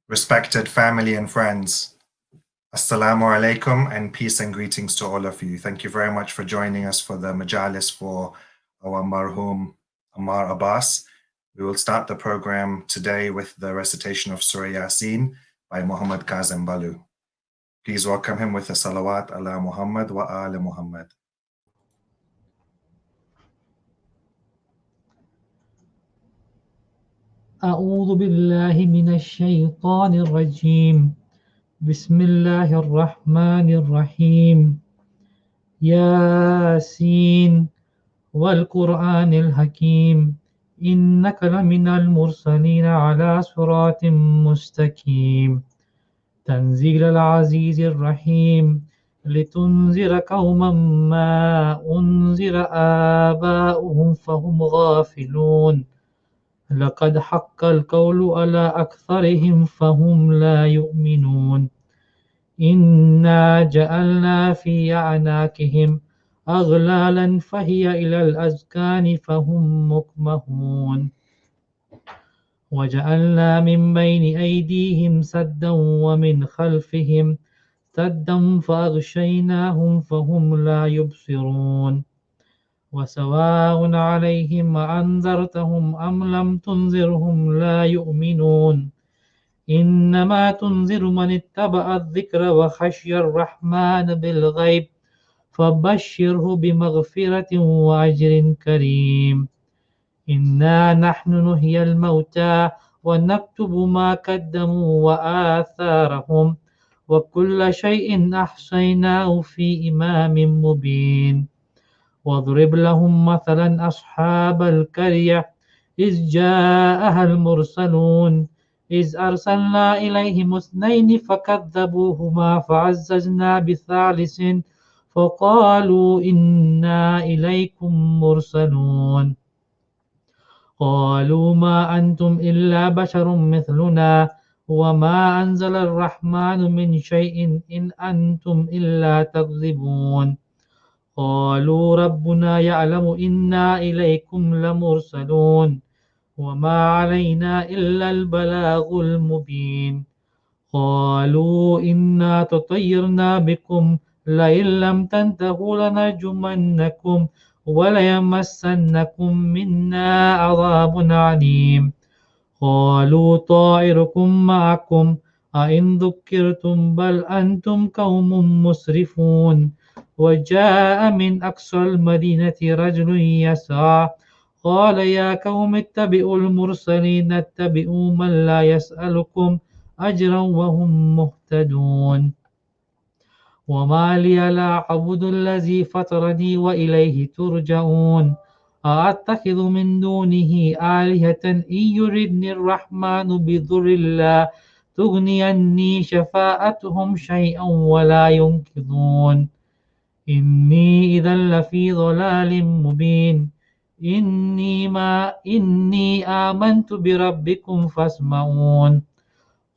Respected family and friends, Assalamu alaikum and peace and greetings to all of you. Thank you very much for joining us for the Majlis for our Marhum Ammaar Abbas. We will start the program today with the recitation of Surah Yasin by Muhammad Kazim Balu. Please welcome him with a salawat ala Muhammad wa ala Muhammad. أعوذ بالله من الشيطان الرجيم بسم الله الرحمن الرحيم ياسين والقرآن الحكيم إنك لمن المرسلين على صراط مستقيم تنزيل العزيز الرحيم لتنذر قوما ما أنذر آباؤهم فهم غافلون لقد حق القول على أكثرهم فهم لا يؤمنون إنا جعلنا في أعناقهم أغلالا فهي إلى الأذقان فهم مقمحون وجعلنا من بين أيديهم سدا ومن خلفهم سدا فأغشيناهم فهم لا يبصرون وسواء عليهم أنذرتهم أم لم تنذرهم لا يؤمنون إنما تنذر من اتبع الذكر وخشي الرحمن بالغيب فبشره بمغفرة وأجر كريم إنا نحن نحيي الموتى ونكتب ما قدموا وآثارهم وكل شيء أحصيناه في إمام مبين واضرب لهم مثلا أصحاب القرية إذ جاءها المرسلون إذ أرسلنا إليهم اثنين فكذبوهما فعززنا بثالث فقالوا إنا إليكم مرسلون قالوا ما أنتم إلا بشر مثلنا وما أنزل الرحمن من شيء إن أنتم إلا تكذبون قالوا ربنا يعلم إنا إليكم لمرسلون وما علينا إلا البلاغ المبين قالوا إنا تطيرنا بكم لئن لم تنتهوا لنرجمنكم وليمسنكم منا عذاب عليم قالوا طائركم معكم أئن ذكرتم بل أنتم قوم مسرفون وجاء من أقصى المدينة رجل يسعى قال يا قوم اتبعوا المرسلين اتبعوا من لا يسألكم أجرا وهم مهتدون وما لي لا أعبد الذي فطرني وإليه ترجعون أأتخذ من دونه آلهة إن يردني الرحمن بضر لا تغني عني شفاعتهم شيئا ولا ينقذون إني إذا لفي ضلال مبين إني آمنت بربكم فاسمعون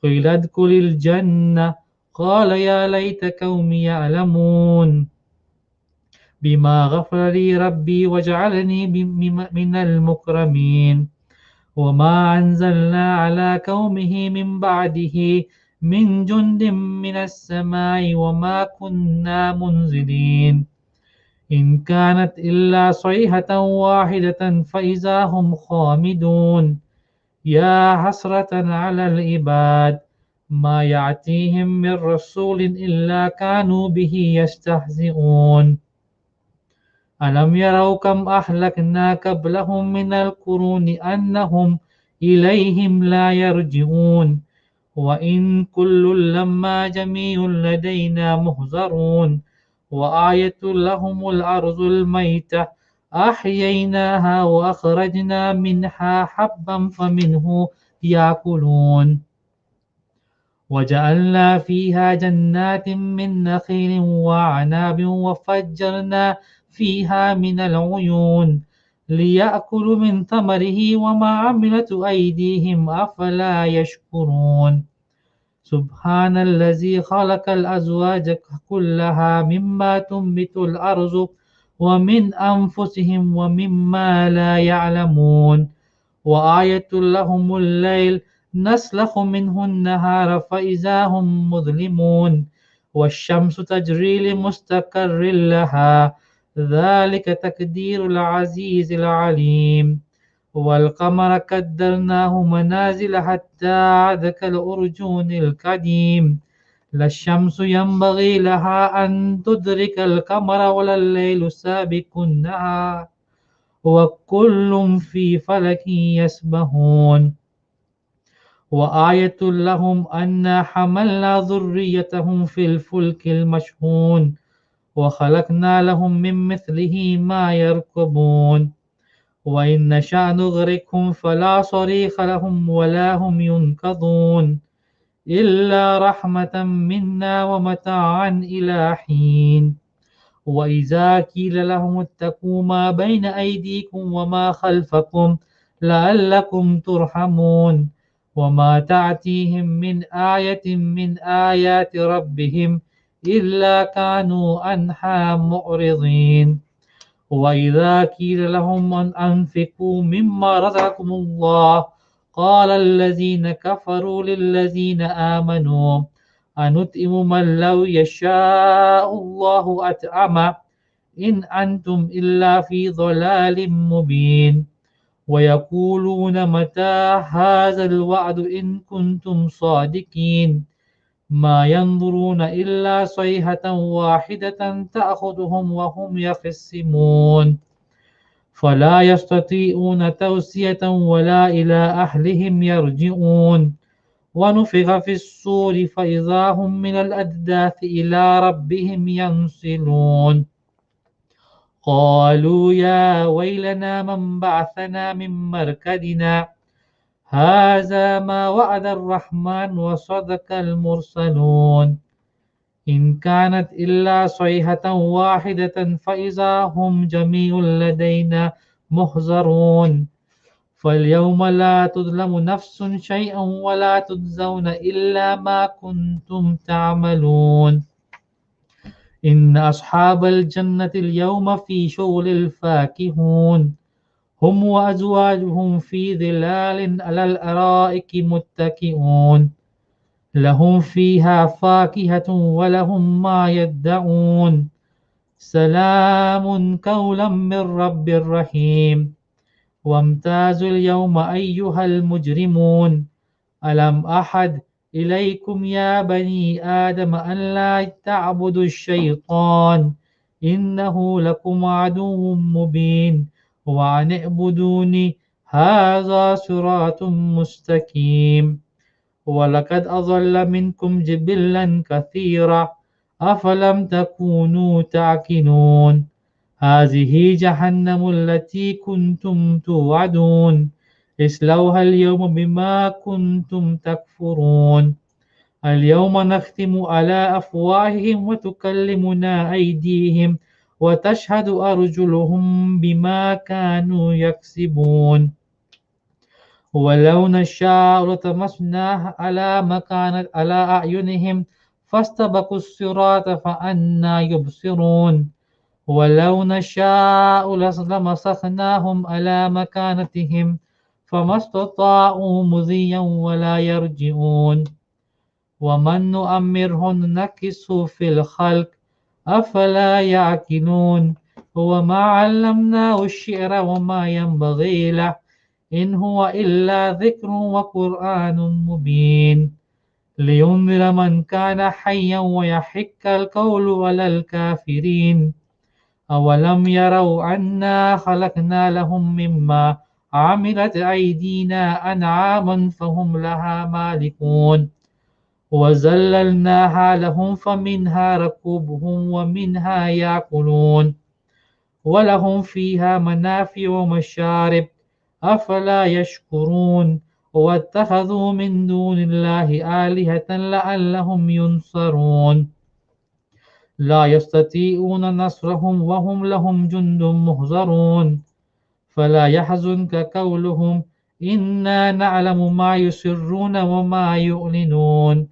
قيل ادخل الجنة قال يا ليت قومي يعلمون بما غفر لي ربي وجعلني من المكرمين وما أنزلنا على قومه من بعده من جند من السماء وما كنا منزلين إن كانت إلا صيحة واحدة فإذا هم خامدون يا حسرة على العباد ما يأتيهم من رسول إلا كانوا به يستهزئون ألم يروا كم أهلكنا قبلهم من القرون أنهم إليهم لا يرجعون وإن كل لما جميع لدينا محضرون وآية لهم الأرض الميتة أحييناها وأخرجنا منها حبا فمنه يأكلون وجعلنا فيها جنات من نخيل وعناب وفجرنا فيها من العيون ليأكلوا من ثمره وما عملت أيديهم أفلا يشكرون سبحان الذي خلق الأزواج كلها مما تنبت الأرض ومن أنفسهم ومما لا يعلمون وآية لهم الليل نسلخ منه النهار فإذا هم مظلمون والشمس تجري لمستقر لها ذلك تقدير العزيز العليم والقمر قدرناه منازل حتى عاد كالأرجون القديم لا الشمس ينبغي لها أن تدرك القمر ولا الليل سابق النهار وكل في فلك يسبحون وآية لهم أنا حملنا ذريتهم في الفلك المشحون وخلقنا لهم من مثله ما يركبون وإن نشأ نغرقهم فلا صريخ لهم ولا هم ينقذون إلا رحمة منا ومتاعا إلى حين وإذا قيل لهم اتقوا ما بين أيديكم وما خلفكم لعلكم ترحمون وما تأتيهم من آية من آيات ربهم إلا كانوا عنها معرضين وإذا قيل لهم أن أنفقوا مما رزقكم الله قال الذين كفروا للذين آمنوا أنطعم من لو يشاء الله أطعمه إن أنتم إلا في ضلال مبين ويقولون متى هذا الوعد إن كنتم صادقين ما ينظرون إلا صيحة واحدة تأخذهم وهم يخصمون فلا يستطيعون توصية ولا إلى أهلهم يرجعون ونفخ في الصور فإذا هم من الأجداث إلى ربهم ينسلون قالوا يا ويلنا من بعثنا من مركدنا هذا ما وعد الرحمن وصدق المرسلون إن كانت إلا صيحة واحدة فإذا هم جميع لدينا محضرون فاليوم لا تظلم نفس شيئا ولا تجزون إلا ما كنتم تعملون إن أصحاب الجنة اليوم في شغل الفاكهون هم وأزواجهم في ظلال على الأرائك متكئون لهم فيها فاكهة ولهم ما يدعون سلام قولا من رب رحيم وامتازوا اليوم أيها المجرمون ألم أحد إليكم يا بني آدم أن لا تعبدوا الشيطان إنه لكم عدو مبين وأن اعبدوني هذا صراط مستقيم ولقد أضل منكم جبلا كثيرا أفلم تكونوا تعقلون هذه جهنم التي كنتم توعدون اصلوها اليوم بما كنتم تكفرون اليوم نختم على أفواههم وتكلمنا أيديهم وتشهد أرجلهم بما كانوا يكسبون ولو نشاء لطمسنا على مكانة على أعينهم فاستبقوا الصراط فأنا يبصرون ولو نشاء لمسخناهم على مكانتهم فما استطاعوا مضيا ولا يرجعون ومن نؤمره نكسه في الخلق أفلا يعقلون وما علمناه الشعر وما ينبغي له إن هو إلا ذكر وقرآن مبين لينذر من كان حيا ويحق القول على الكافرين أولم يروا أنا خلقنا لهم مما عملت أيدينا أنعاما فهم لها مالكون وذللناها لهم فمنها ركوبهم ومنها يأكلون ولهم فيها منافع ومشارب أفلا يشكرون واتخذوا من دون الله آلهة لعلهم ينصرون لا يستطيعون نصرهم وهم لهم جند مهزرون فلا يحزنك قولهم إنا نعلم ما يسرون وما يعلنون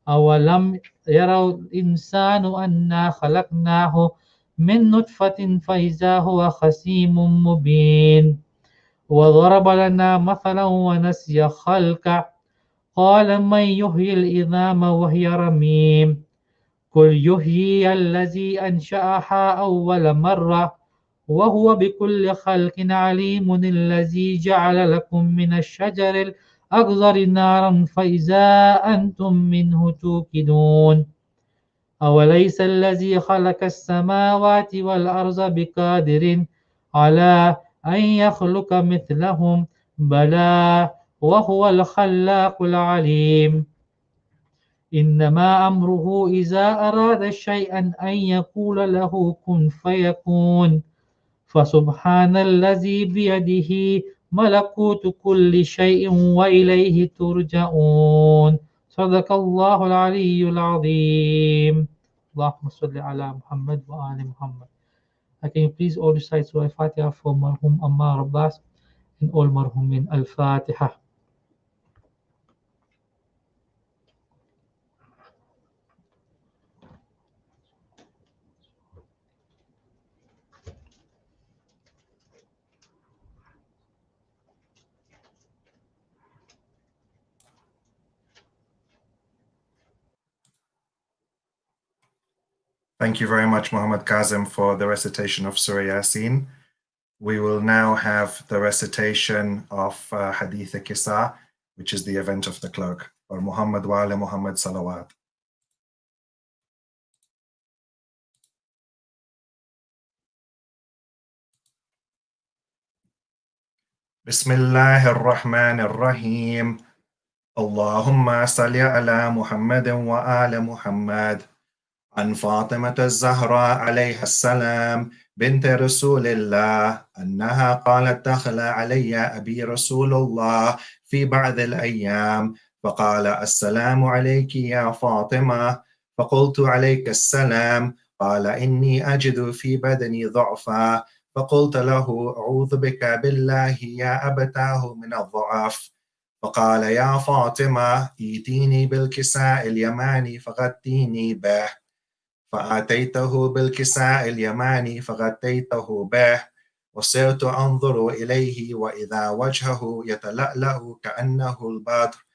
أولم يروا الإنسان أنا خلقناه من نطفة فإذا هو خصيم مبين وضرب لنا مثلا ونسي خلقه قال من يحيي العظام وهي رميم قل يحيي الذي أنشأها أول مرة وهو بكل خلق عليم الذي جعل لكم من الشجر الأخضر نارا فإذا أنتم منه توقدون أوليس الذي خلق السماوات والأرض بقادر على أن يخلق مثلهم بلى وهو الخلاق العليم إنما أمره إذا أراد شيئا أن يقول له كن فيكون فسبحان الذي بيده ملكوت كل شيء وإليه ترجعون صدق الله العلي العظيم اللهم صل على محمد وآل محمد. Can you please all recite Surah Fatiha for Marhum Ammaar Abbas and all Marhumin Al-Fatiha. Thank you very much, Muhammad Kazim, for the recitation of Surah Yasin. We will now have the recitation of Hadith Kisa, which is the event of the clerk, or Muhammad wa ala Muhammad Salawat. Bismillah ar-Rahman ar-Rahim. Allahumma salli ala Muhammad wa ala Muhammad. عن فاطمة الزهراء عليها السلام بنت رسول الله أنها قالت دخل علي أبي رسول الله في بعض الأيام فقال السلام عليك يا فاطمة فقلت عليك السلام قال إني أجد في بدني ضعفا فقلت له أعوذ بك بالله يا أبتاه من الضعف فقال يا فاطمة ائتيني بالكساء اليماني فغطيني به فأتيته بالكساء اليماني فغطيته به وصرت أنظر إليه وإذا وجهه يتلألأ كأنه البدر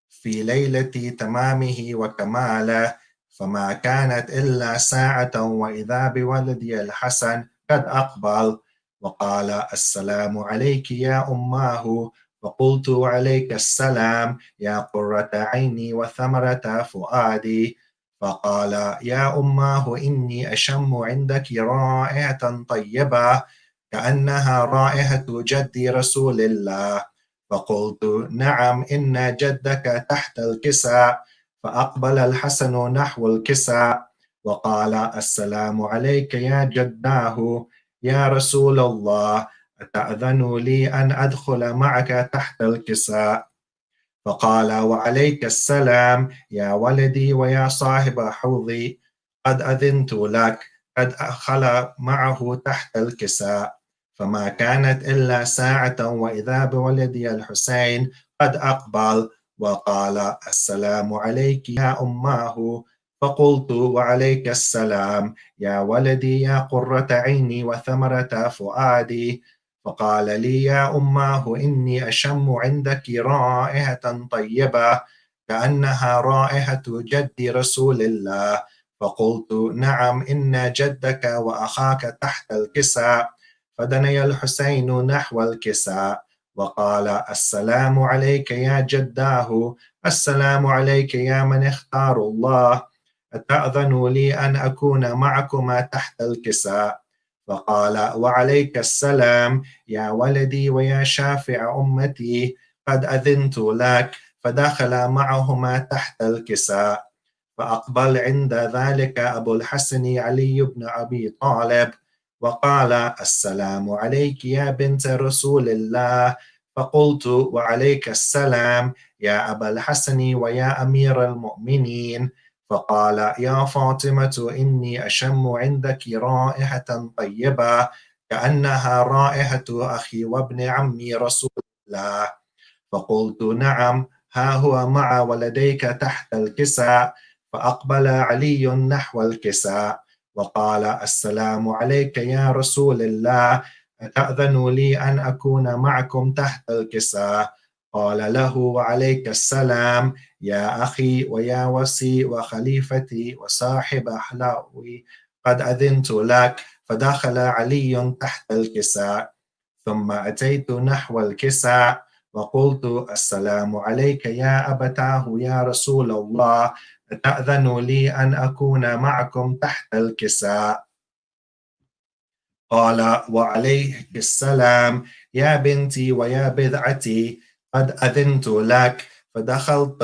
في ليلة تمامه وكماله فما كانت إلا ساعة وإذا بولدي الحسن قد أقبل وقال السلام عليك يا أماه فقلت عليك السلام يا قرة عيني وثمرة فؤادي فقال يا أماه إني أشم عندك رائحة طيبة كأنها رائحة جد رسول الله فقلت نعم إن جدك تحت الكساء فأقبل الحسن نحو الكساء وقال السلام عليك يا جداه يا رسول الله أتأذن لي أن أدخل معك تحت الكساء فقال وعليك السلام يا ولدي ويا صاحب حوضي قد أذنت لك قد أدخل معه تحت الكساء فما كانت إلا ساعة وإذا بولدي الحسين قد أقبل وقال السلام عليك يا أماه فقلت وعليك السلام يا ولدي يا قرة عيني وثمرة فؤادي فقال لي يا أماه إني أشم عندك رائحة طيبة كأنها رائحة جد رسول الله فقلت نعم إن جدك وأخاك تحت الكساء فدني الحسين نحو الكساء وقال السلام عليك يا جداه السلام عليك يا من اختار الله أتأذن لي أن أكون معكما تحت الكساء فقال وعليك السلام يا ولدي ويا شافع أمتي قد أذنت لك فدخل معهما تحت الكساء فأقبل عند ذلك أبو الحسن علي بن أبي طالب وقال السلام عليك يا بنت رسول الله فقلت وعليك السلام يا أبا الحسن ويا أمير المؤمنين فقال يا فاطمة إني أشم عندك رائحة طيبة كأنها رائحة أخي وابن عمي رسول الله فقلت نعم ها هو مع ولديك تحت الكساء فأقبل علي نحو الكساء وقال السلام عليك يا رسول الله أتأذن لي أن أكون معكم تحت الكساء قال له وعليك السلام يا أخي ويا وصي وخليفتي وصاحب أحلائي قد أذنت لك. فدخل علي تحت الكساء ثم أتيت نحو الكساء وقلت السلام عليك يا أبتاه يا رسول الله أتأذن لي أن أكون معكم تحت الكساء؟ قال وعليك السلام يا بنتي ويا بضعتي قد أذنت لك. فدخلت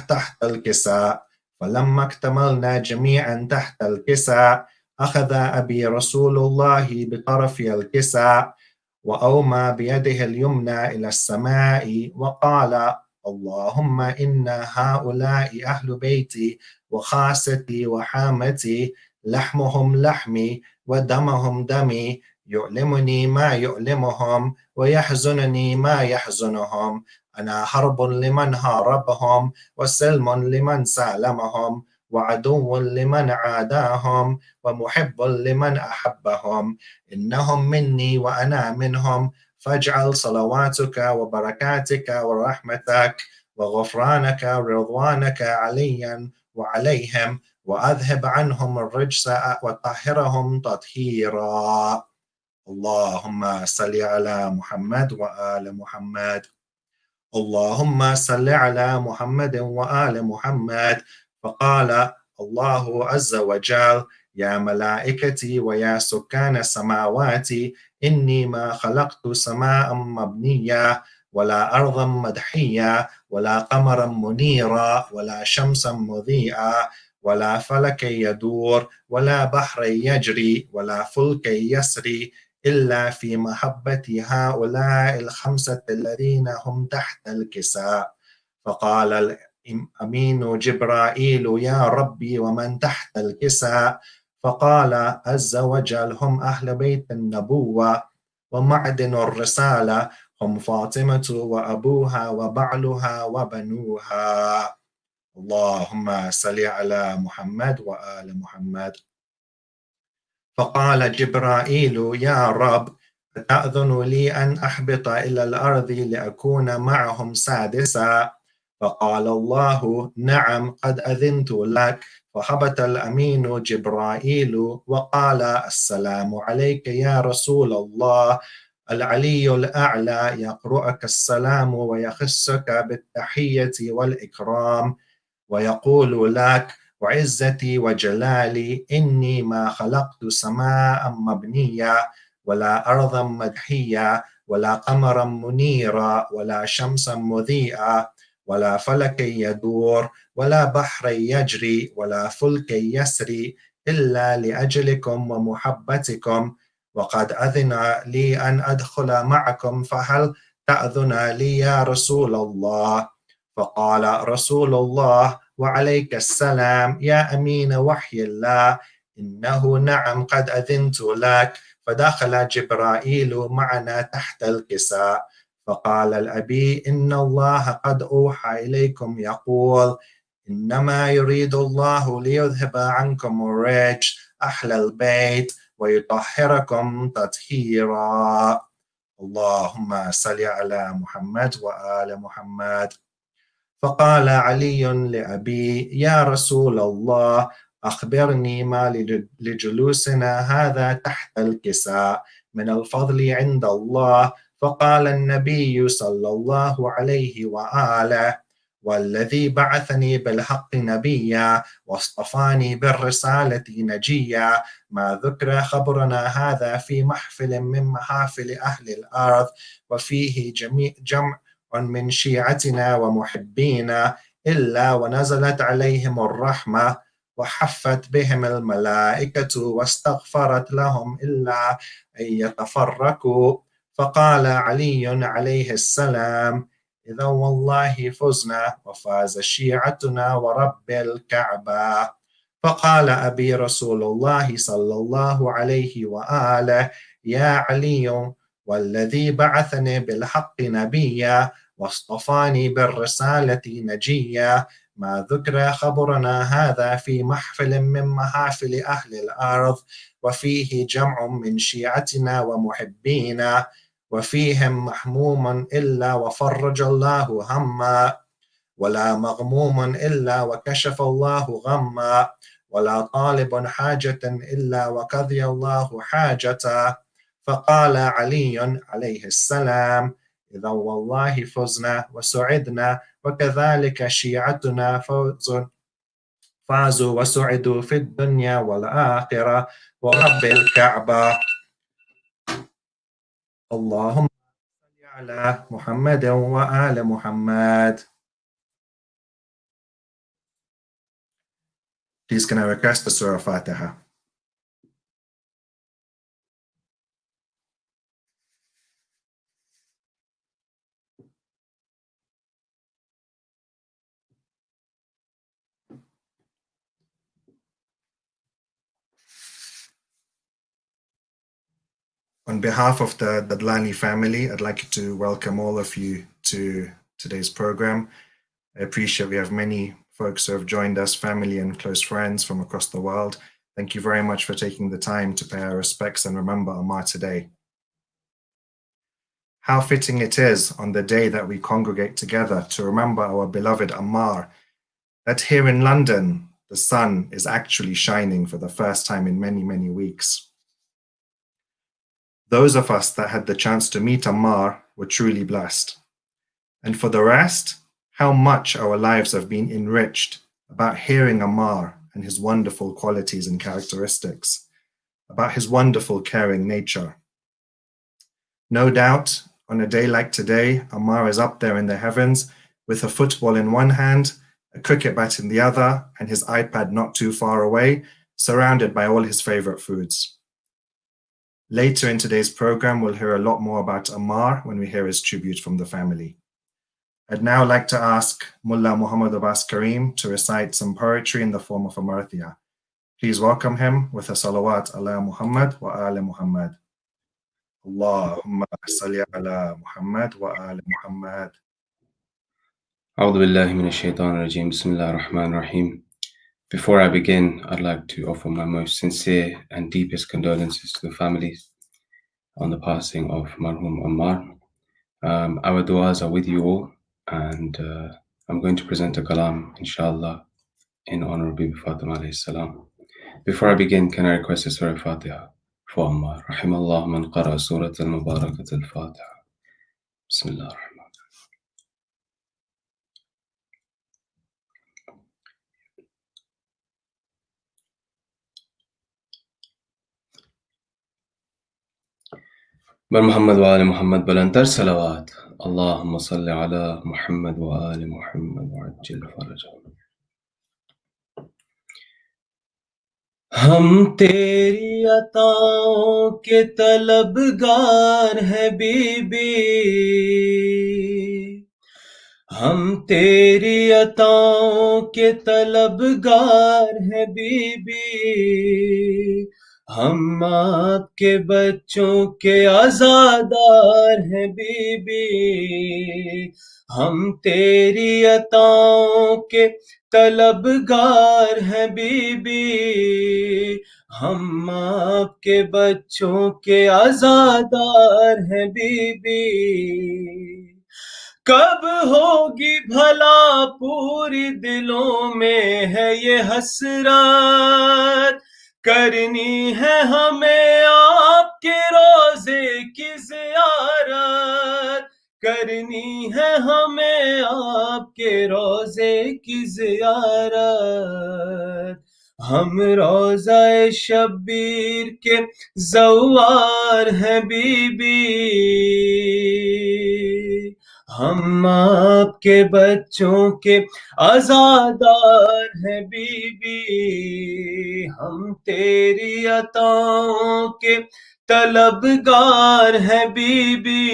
تحت الكساء فلما اكتملنا جميعا تحت الكساء أخذ أبي رسول الله بطرف الكساء وأومى بيده اليمنى إلى السماء وقال اللهم إن هؤلاء أهل بيتي وخاستي وحامتي لحمهم لحمي ودمهم دمي يؤلمني ما يؤلمهم ويحزنني ما يحزنهم. أنا حرب لمن هاربهم وسلم لمن سالمهم وعدو لمن عاداهم ومحب لمن أحبهم. إنهم مني وأنا منهم فاجعل صلواتك وبركاتك ورحمتك وغفرانك ورضوانك عليا وعليهم وأذهب عنهم الرجس وطهرهم تطهيرا. اللهم صل على محمد وآل محمد. اللهم صل على محمد وآل محمد. فقال الله عز وجل يا ملائكتي ويا سكان السماوات إني ما خلقت سماء مبنية ولا أرضا مدحية ولا قمرا منيرا ولا شمسا مضيئة ولا فلك يدور ولا بحر يجري ولا فلك يسري إلا في محبة هؤلاء الخمسة الذين هم تحت الكساء. فقال الأمين جبرائيل يا ربي ومن تحت الكساء؟ فقال عز وجل هم أهل بيت النبوة ومعدن الرسالة هم فاطمة وأبوها وبعلها وبنوها. اللهم صل على محمد وآل محمد. فقال جبرائيل يا رب أتأذن لي أن أحبط إلى الأرض لأكون معهم سادسا؟ فقال الله نعم قد أذنت لك. فهبط الأمين جبرائيل وقال السلام عليك يا رسول الله العلي الأعلى يقرؤك السلام ويخصك بالتحية والإكرام ويقول لك وعزتي وجلالي إني ما خلقت سماء مبنية ولا أرضا مدحية ولا قمرا منيرا ولا شمسا مضيئة ولا فلك يدور ولا بحر يجري ولا فلك يسري إلا لأجلكم ومحبتكم وقد أذن لي أن أدخل معكم فهل تأذن لي يا رسول الله؟ فقال رسول الله وعليك السلام يا أمين وحي الله إنه نعم قد أذنت لك. فدخل جبرائيل معنا تحت الكساء فقال الأبي إن الله قد أوحى إليكم يقول إنما يريد الله ليذهب عنكم الرجس أهل البيت ويطهركم تطهيرا. اللهم صل على محمد وآل محمد. فقال علي لأبي يا رسول الله أخبرني ما لجلوسنا هذا تحت الكساء من الفضل عند الله. فقال النبي صلى الله عليه وآله والذي بعثني بالحق نبيا واصطفاني بالرسالة نجيا ما ذكر خبرنا هذا في محفل من محافل أهل الأرض وفيه جمع من شيعتنا ومحبينا إلا ونزلت عليهم الرحمة وحفت بهم الملائكة واستغفرت لهم إلا أن يتفرقوا. فقال علي عليه السلام إذا والله فزنا وفاز شيعتنا ورب الكعبة. فقال أبي رسول الله صلى الله عليه وآله يا علي والذي بعثني بالحق نبيا واصطفاني بالرسالة نجيا ما ذكر خبرنا هذا في محفل من محافل أهل الأرض وفيه جمع من شيعتنا ومحبينا وفيهم محموم إلا وفرج الله هما ولا مغموم إلا وكشف الله غما ولا طالب حاجة إلا وقضي الله حاجته فقال علي عليه السلام إذا والله فزنا وسعدنا وكذلك شيعتنا فازوا وسعدوا في الدنيا والآخرة ورب الكعبة اللهم صل على محمد وآل محمد. Please can I request the Surah Fatiha? On behalf of the Dadlani family, I'd like to welcome all of you to today's program. I appreciate we have many folks who have joined us, family and close friends from across the world. Thank you very much for taking the time to pay our respects and remember Ammaar today. How fitting it is on the day that we congregate together to remember our beloved Ammaar, that here in London, the sun is actually shining for the first time in many, many weeks. Those of us that had the chance to meet Ammaar were truly blessed. And for the rest, how much our lives have been enriched about hearing Ammaar and his wonderful qualities and characteristics, about his wonderful caring nature. No doubt, on a day like today, Ammaar is up there in the heavens with a football in one hand, a cricket bat in the other, and his iPad not too far away, surrounded by all his favorite foods. Later in today's program, we'll hear a lot more about Ammaar when we hear his tribute from the family. I'd now like to ask Mullah Muhammad Abbas Kareem to recite some poetry in the form of a marthiyah. Please welcome him with a salawat ala Muhammad wa ala Muhammad. Allahumma salli ala Muhammad wa ala Muhammad. أعوذ بالله من الشيطان الرجيم بسم الله الرحمن الرحيم. Before I begin, I'd like to offer my most sincere and deepest condolences to the families on the passing of Marhum Ammaar. Our du'as are with you all, and I'm going to present a kalam, inshallah, in honor of Bibi Fatima alayhi salam. Before I begin, can I request a Surah Fatiha for Ammaar? Rahimallah man qara Surat al-Mubarakat al-Fatiha. Bismillah ar-Rahman. بر محمد وآل محمد بلندر صلوات اللهم صل على محمد وآل محمد وعجل فرجهم. ہم تیری عطاؤں کے طلبگار ہیں بیبی، ہم تیری عطاؤں کے طلبگار ہیں بیبی، ہم آپ کے بچوں کے عزادار ہیں بیبی، ہم تیری عطاؤں کے طلبگار ہیں بیبی، ہم آپ کے بچوں کے عزادار ہیں بیبی، کب ہوگی بھلا پوری دلوں میں ہے یہ حسرت، کرنی ہے ہمیں آپ کے روزے کی زیارت، کرنی ہے ہمیں آپ کے روزے کی زیارت، ہم روزہ شبیر کے زوار ہیں بیبی، ہم آپ کے بچوں کے عزادار ہیں بیبی، ہم تیری عطاؤں کے طلبگار ہیں بیبی،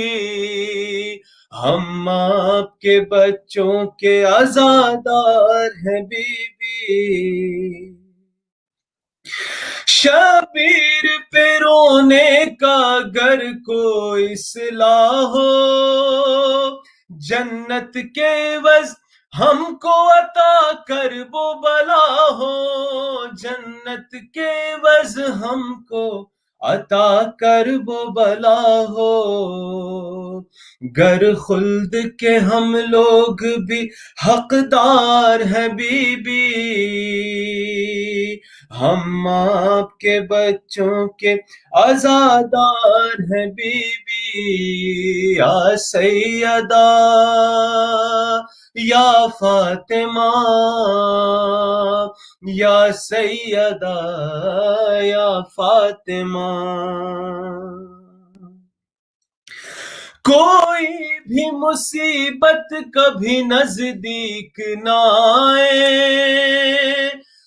ہم آپ کے بچوں کے عزادار ہیں بیبی، شبیر پہ رونے کا گر کوئی صلاح ہو، جنت کے عوض ہم کو عطا کر وہ بلا ہو، جنت کے عوض ہم کو عطا کرب و بلا ہو. گر خلد کے ہم لوگ بھی حقدار ہیں بی بی، ہم آپ کے بچوں کے عزادار ہیں بی بی. یا سیدہ یا فاطمہ، یا سیدہ یا فاطمہ. کوئی بھی مصیبت کبھی نزدیک نہ آئے،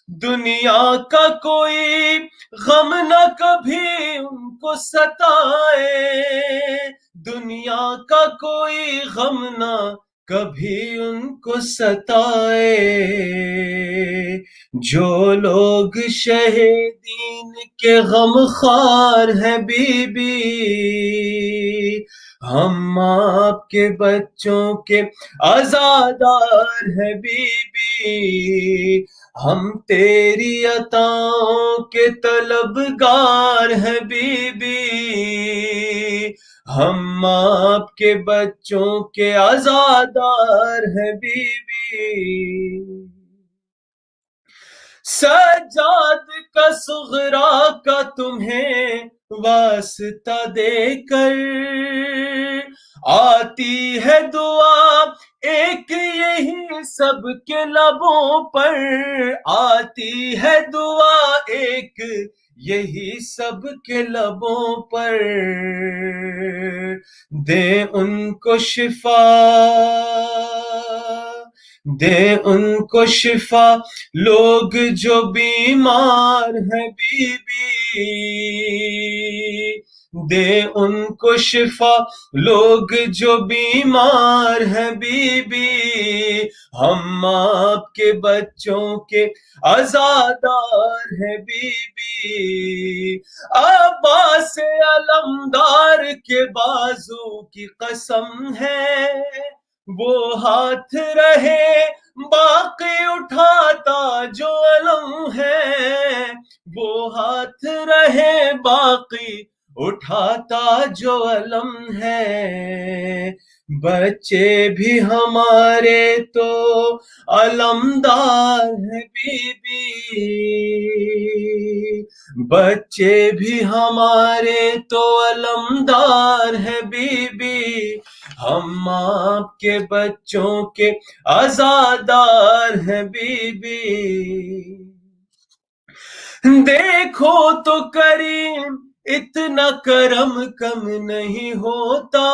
دنیا کا کوئی غم نہ کبھی ان کو ستائے، دنیا کا کوئی غم نہ کبھی ان کو ستائے. جو لوگ شہیدین کے غم خوار ہیں بی بی، ہم آپ کے بچوں کے عزادار ہیں بی بی، ہم تیری عطاؤں کے طلبگار ہیں بی بی، ہم آپ کے بچوں کے عزادار ہیں بی بی. سجاد کا صغرا کا تمہیں واسطہ دے کر آتی ہے دعا ایک یہی سب کے لبوں پر، آتی ہے دعا ایک یہی سب کے لبوں پر. دے ان کو شفا، دے ان کو شفا لوگ جو بیمار ہیں بی بی، دے ان کو شفا لوگ جو بیمار ہیں بی بی، ہم آپ کے بچوں کے عزادار ہیں بی بی. عباس علمدار کے بازو کی قسم ہے، وہ ہاتھ رہے باقی اٹھاتا جو علم ہے، وہ ہاتھ رہے باقی اٹھاتا جو علم ہے. بچے بھی ہمارے تو علمدار ہیں بی بی، بچے بھی ہمارے تو علمدار ہیں بی بی، ہم آپ کے بچوں کے عزادار ہیں بی بی. دیکھو تو کریم اتنا کرم کم نہیں ہوتا،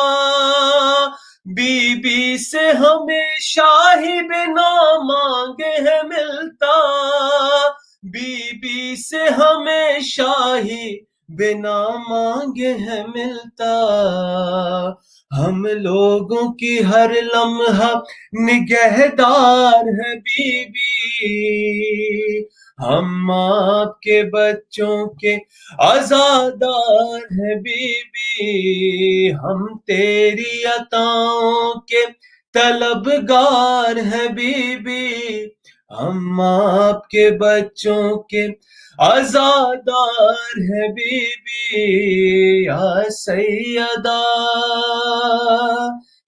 بی بی سے ہمیشہ ہی بنا مانگے ہے ملتا، بی بی سے ہمیشہ ہی بنا مانگے ہے ملتا. ہم لوگوں کی ہر لمحہ نگہدار ہے بی بی، ہم آپ کے بچوں کے عزادار ہیں بی بی، ہم تیری عطاؤں کے طلبگار ہیں بی بی، ہم آپ کے بچوں کے عزادار ہیں بی بی. یا سیدہ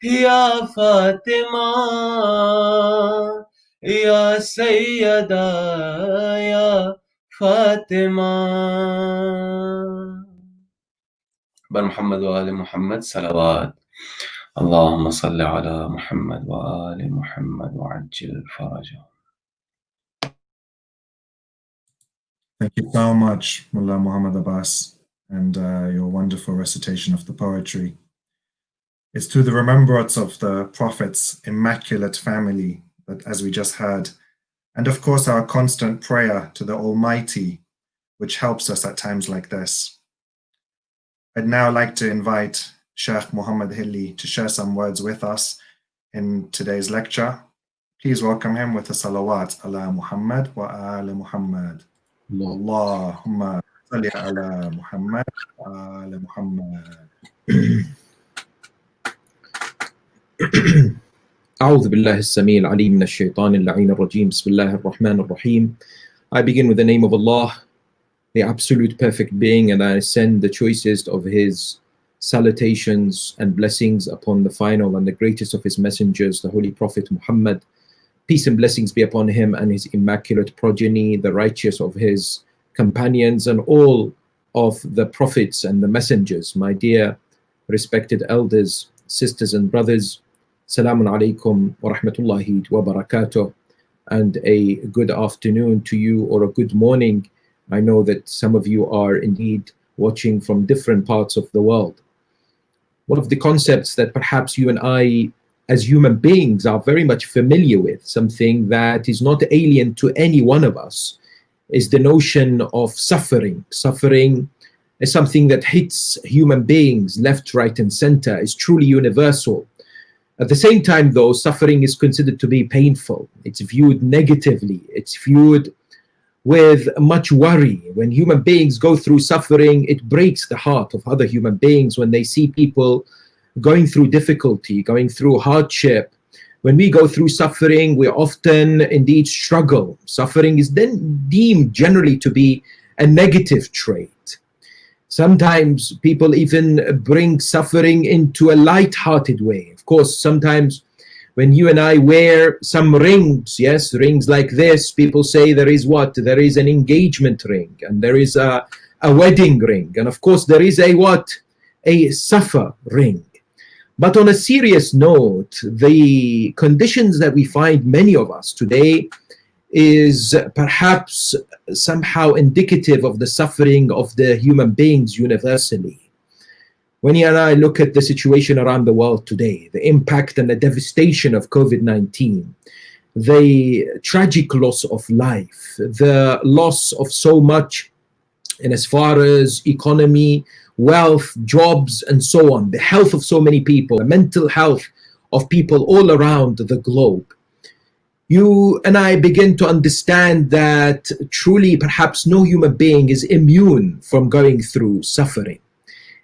یا فاطمہ، یا سیدہ یا فاطمہ. بر محمد و آل محمد صلوات. اللہم صل علی محمد و آل محمد وعجل فرجہ. Thank you so much, Mullah Muhammad Abbas, and your wonderful recitation of the poetry. It's to the remembrance of the Prophet's immaculate family that, as we just heard, and of course our constant prayer to the Almighty, which helps us at times like this. I'd now like to invite Sheikh Muhammad Hilli to share some words with us in today's lecture. Please welcome him with a salawat ala Muhammad wa ala Muhammad. Allahumma salli ala Muhammad wa ala Muhammad. أعوذ بالله السميع العليم من الشيطان اللعين الرجيم. بسم الله الرحمن الرحيم. I begin with the name of Allah, the absolute perfect being, and I send the choicest of his salutations and blessings upon the final and the greatest of his messengers, the Holy Prophet Muhammad. Peace and blessings be upon him and his immaculate progeny, the righteous of his companions, and all of the prophets and the messengers. My dear respected elders, sisters and brothers, Salamun alaikum wa rahmatullahi wa barakatuh, and a good afternoon to you, or a good morning. I know that some of you are indeed watching from different parts of the world. One of the concepts that perhaps you and I as human beings are very much familiar with, something that is not alien to any one of us, is the notion of suffering. Suffering is something that hits human beings left, right, and center, is truly universal. At the same time, though, suffering is considered to be painful. It's viewed negatively. It's viewed with much worry. When human beings go through suffering, it breaks the heart of other human beings when they see people going through difficulty, going through hardship. When we go through suffering, we often indeed struggle. Suffering is then deemed generally to be a negative trait. Sometimes people even bring suffering into a light-hearted way. Of course, sometimes when you and I wear some rings, yes, rings like this, people say there is what? There is an engagement ring, and there is a wedding ring, and of course there is a what? A suffer ring. But on a serious note, the conditions that we find many of us today is perhaps somehow indicative of the suffering of the human beings universally. When you and I look at the situation around the world today, the impact and the devastation of COVID-19, the tragic loss of life, the loss of so much in as far as economy, wealth, jobs, and so on, the health of so many people, the mental health of people all around the globe, you and I begin to understand that truly perhaps no human being is immune from going through suffering.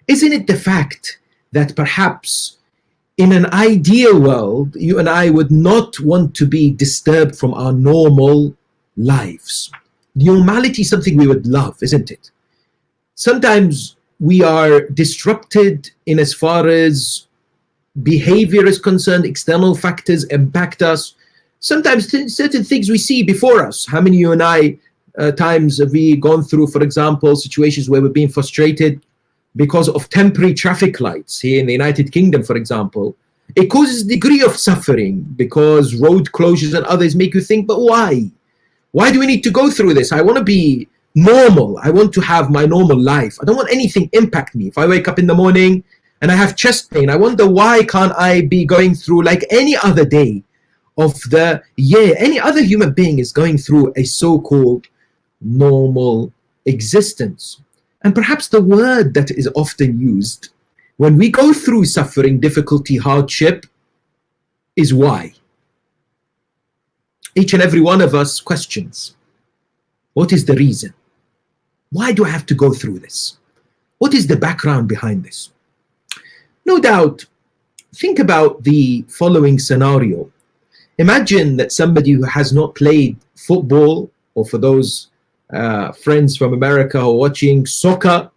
Isn't it the fact that perhaps in an ideal world, you and I would not want to be disturbed from our normal lives? Normality is something we would love, isn't it? Sometimes we are disrupted in as far as behavior is concerned, external factors impact us. Sometimes certain things we see before us. How many you and I times have we gone through, for example, situations where we're being frustrated because of temporary traffic lights here in the United Kingdom, for example? It causes a degree of suffering because road closures and others make you think, but why? Why do we need to go through this? I want to be normal. I want to have my normal life. I don't want anything impact me. If I wake up in the morning and I have chest pain, I wonder why can't I be going through like any other day of the year? Any other human being is going through a so-called normal existence. And perhaps the word that is often used when we go through suffering, difficulty, hardship is why. Each and every one of us questions, what is the reason? Why do I have to go through this? What is the background behind this? No doubt, think about the following scenario. Imagine that somebody who has not played football, or for those friends from America who are watching soccer,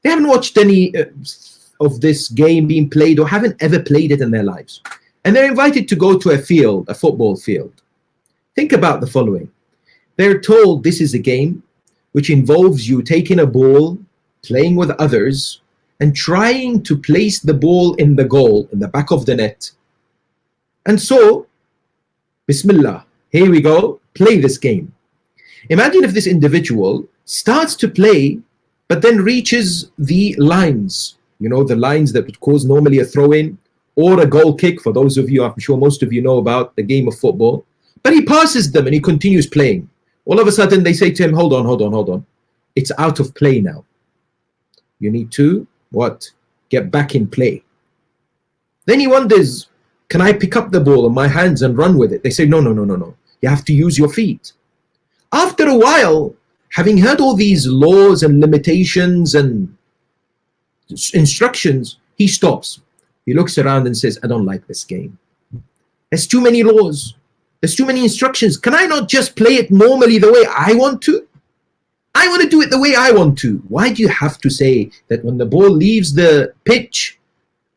they haven't watched any of this game being played or haven't ever played it in their lives. And they're invited to go to a field, a football field. Think about the following. They're told this is a game which involves you taking a ball, playing with others, and trying to place the ball in the goal, in the back of the net. And so, Bismillah, here we go, play this game. Imagine if this individual starts to play, but then reaches the lines, you know, the lines that would cause normally a throw-in or a goal kick, for those of you, I'm sure most of you know about the game of football, but he passes them and he continues playing. All of a sudden they say to him, hold on. It's out of play now. You need to, what? Get back in play. Then he wonders, can I pick up the ball in my hands and run with it? They say, no. You have to use your feet. After a while, having heard all these laws and limitations and instructions, he stops. He looks around and says, I don't like this game. There's too many laws. There's too many instructions. Can I not just play it normally the way I want to? I want to do do it the way I want to. Why do you have to say that when the ball leaves the pitch,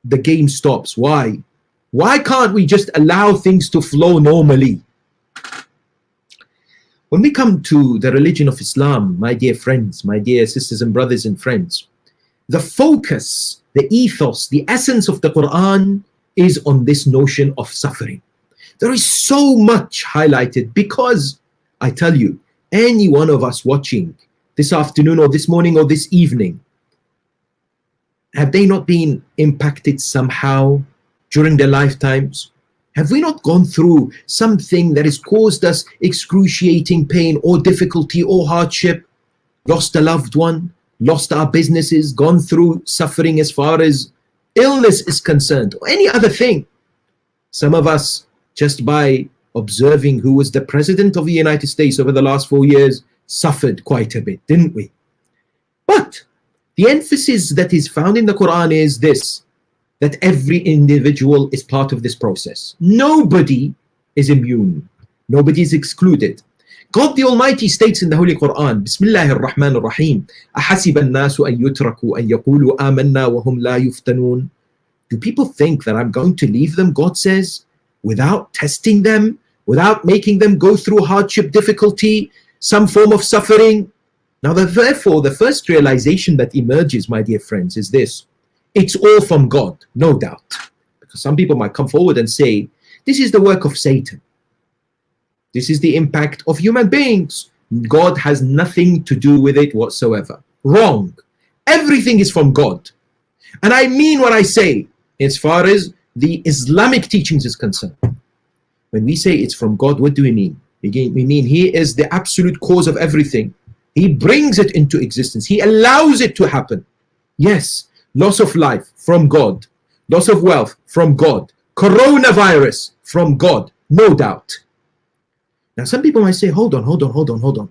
the game stops? Why? Why can't we just allow things to flow normally? When we come to the religion of Islam, my dear friends, my dear sisters and brothers and friends, the focus, the ethos, the essence of the Quran is on this notion of suffering. There is so much highlighted because, I tell you, any one of us watching this afternoon or this morning or this evening, have they not been impacted somehow during their lifetimes? Have we not gone through something that has caused us excruciating pain or difficulty or hardship? Lost a loved one, lost our businesses, gone through suffering as far as illness is concerned, or any other thing. Some of us, just by observing who was the president of the United States over the last 4 years, suffered quite a bit, didn't we? But the emphasis that is found in the Quran is this, that every individual is part of this process. Nobody is immune. Nobody is excluded. God the Almighty states in the Holy Quran, Bismillahir Rahmanir Rahim, أَحَسِبَ النَّاسُ أَن يُتْرَكُوا أَن يَقُولُوا آمَنَّا وَهُمْ لَا يُفْتَنُونَ. Do people think that I'm going to leave them, God says, without testing them, without making them go through hardship, difficulty, some form of suffering? Now, therefore, the first realization that emerges, my dear friends, is this. It's all from God, no doubt. Because some people might come forward and say, this is the work of Satan. This is the impact of human beings. God has nothing to do with it whatsoever. Wrong. Everything is from God. And I mean what I say as far as the Islamic teachings is concerned. When we say it's from God, what do we mean? We mean He is the absolute cause of everything. He brings it into existence. He allows it to happen. Yes, loss of life from God. Loss of wealth from God. Coronavirus from God, no doubt. Now, some people might say, hold on.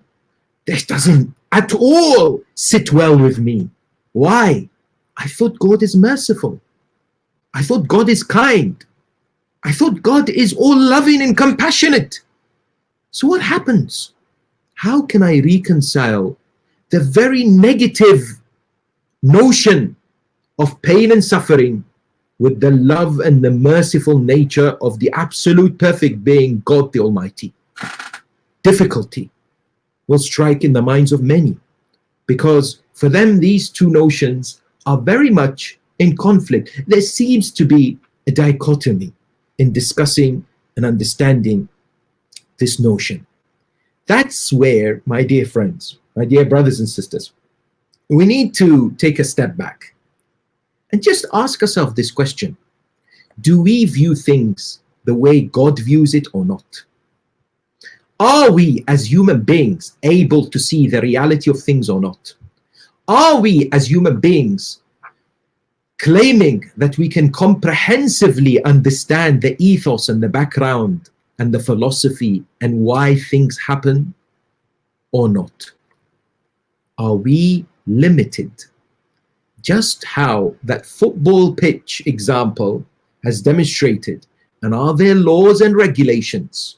This doesn't at all sit well with me. Why? I thought God is merciful. I thought God is kind. I thought God is all loving and compassionate. So what happens? How can I reconcile the very negative notion of pain and suffering with the love and the merciful nature of the absolute perfect being, God the Almighty? Difficulty will strike in the minds of many, because for them these two notions are very much in conflict. There seems to be a dichotomy in discussing and understanding this notion. That's where, my dear friends, my dear brothers and sisters, we need to take a step back and just ask ourselves this question. Do we view things the way God views it or not? Are we as human beings able to see the reality of things or not? Are we as human beings claiming that we can comprehensively understand the ethos and the background and the philosophy and why things happen or not? Are we limited? Just how that football pitch example has demonstrated, and are there laws and regulations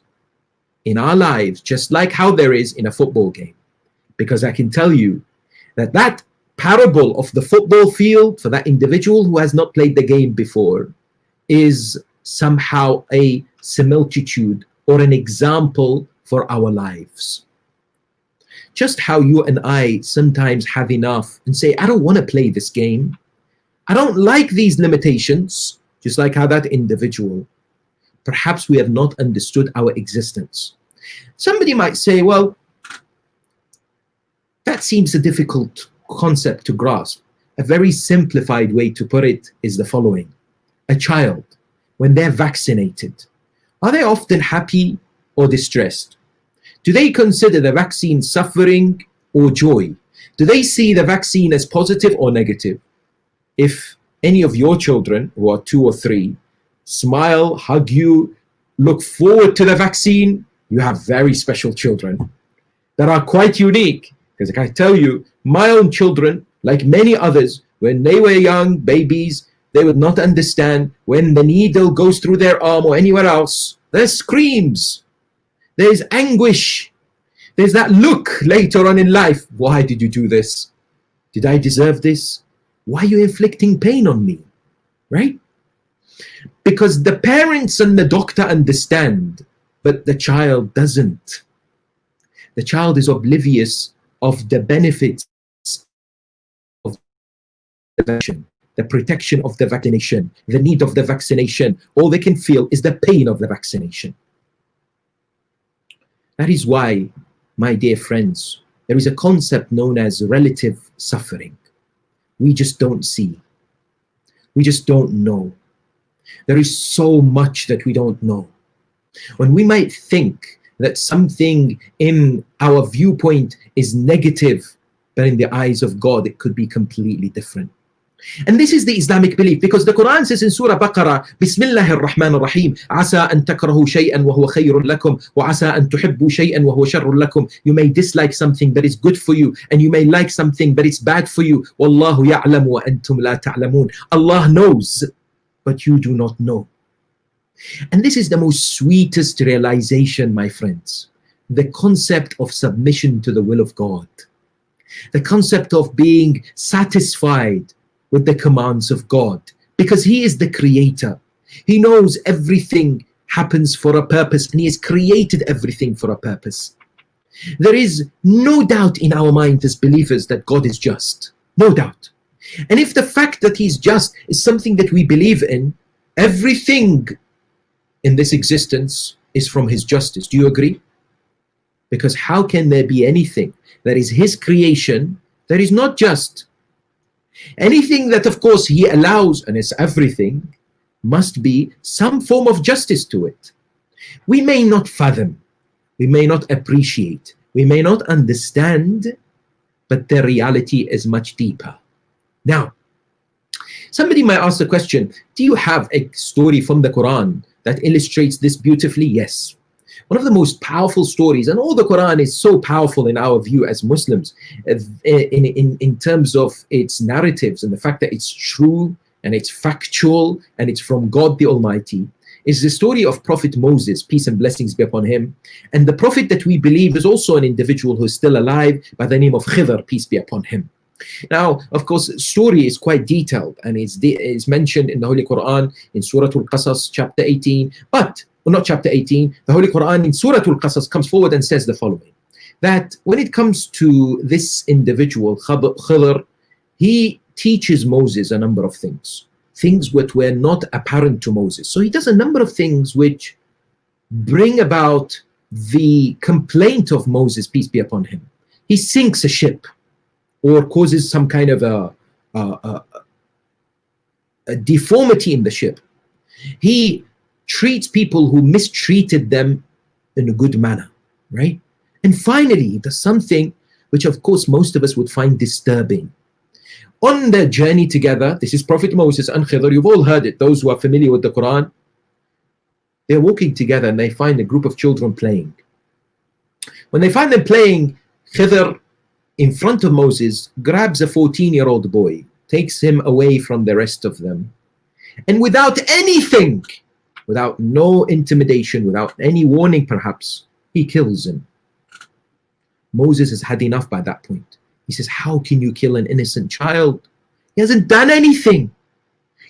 in our lives, just like how there is in a football game? Because I can tell you that that parable of the football field for that individual who has not played the game before is somehow a similitude or an example for our lives. Just how you and I sometimes have enough and say, I don't want to play this game. I don't like these limitations, just like how that individual, perhaps we have not understood our existence. Somebody might say, well, that seems a difficult concept to grasp. A very simplified way to put it is the following. A child, when they're vaccinated, are they often happy or distressed? Do they consider the vaccine suffering or joy? Do they see the vaccine as positive or negative? If any of your children who are 2 or 3 smile, hug you, look forward to the vaccine, you have very special children that are quite unique. Because I tell you, my own children, like many others, when they were young babies, they would not understand when the needle goes through their arm or anywhere else. There's screams. There's anguish. There's that look later on in life. Why did you do this? Did I deserve this? Why are you inflicting pain on me? Right? Because the parents and the doctor understand, but the child doesn't. The child is oblivious of the benefits of the vaccination, the protection of the vaccination, the need of the vaccination. All they can feel is the pain of the vaccination. That is why, my dear friends, there is a concept known as relative suffering. We just don't see. We just don't know. There is so much that we don't know. When we might think that something in our viewpoint is negative, but in the eyes of God, it could be completely different. And this is the Islamic belief, because the Quran says in Surah Baqarah, Bismillahir Rahmanir Rahim, Asa an takrahu shay'an wa huwa khayrun lakum, wa asa an tuhibbu shay'an wa huwa sharrun lakum. You may dislike something but it's good for you, and you may like something but it's bad for you. Wallahu ya'lamu wa antum la ta'lamun. Allah knows, but you do not know. And this is the most sweetest realization, my friends. The concept of submission to the will of God. The concept of being satisfied with the commands of God, because He is the creator. He knows everything happens for a purpose, and He has created everything for a purpose. There is no doubt in our mind as believers that God is just. No doubt. And if the fact that He's just is something that we believe in, everything in this existence is from His justice. Do you agree? Because how can there be anything that is His creation that is not just? Anything that, of course, He allows, and it's everything, must be some form of justice to it. We may not fathom, we may not appreciate, we may not understand, but the reality is much deeper. Now, somebody might ask the question, do you have a story from the Quran that illustrates this beautifully? Yes. One of the most powerful stories, and all the Quran is so powerful in our view as Muslims, in terms of its narratives and the fact that it's true and it's factual and it's from God the Almighty, is the story of Prophet Moses, peace and blessings be upon him. And the Prophet that we believe is also an individual who is still alive by the name of Khidr, peace be upon him. Now, of course, the story is quite detailed and it's mentioned in the Holy Quran in Surah Al-Qasas, chapter 18, but not chapter 18, the Holy Quran in Surah Al-Qasas comes forward and says the following, that when it comes to this individual, Khidr, he teaches Moses a number of things which were not apparent to Moses. So he does a number of things which bring about the complaint of Moses, peace be upon him. He sinks a ship or causes some kind of a deformity in the ship. He treats people who mistreated them in a good manner, right? And finally, he does something which, of course, most of us would find disturbing. On their journey together, this is Prophet Moses and Khidr, you've all heard it, those who are familiar with the Quran, they're walking together and they find a group of children playing. When they find them playing, Khidr, in front of Moses, grabs a 14-year-old boy, takes him away from the rest of them, and without anything, without no intimidation, without any warning perhaps, he kills him. Moses has had enough by that point. He says, how can you kill an innocent child? He hasn't done anything.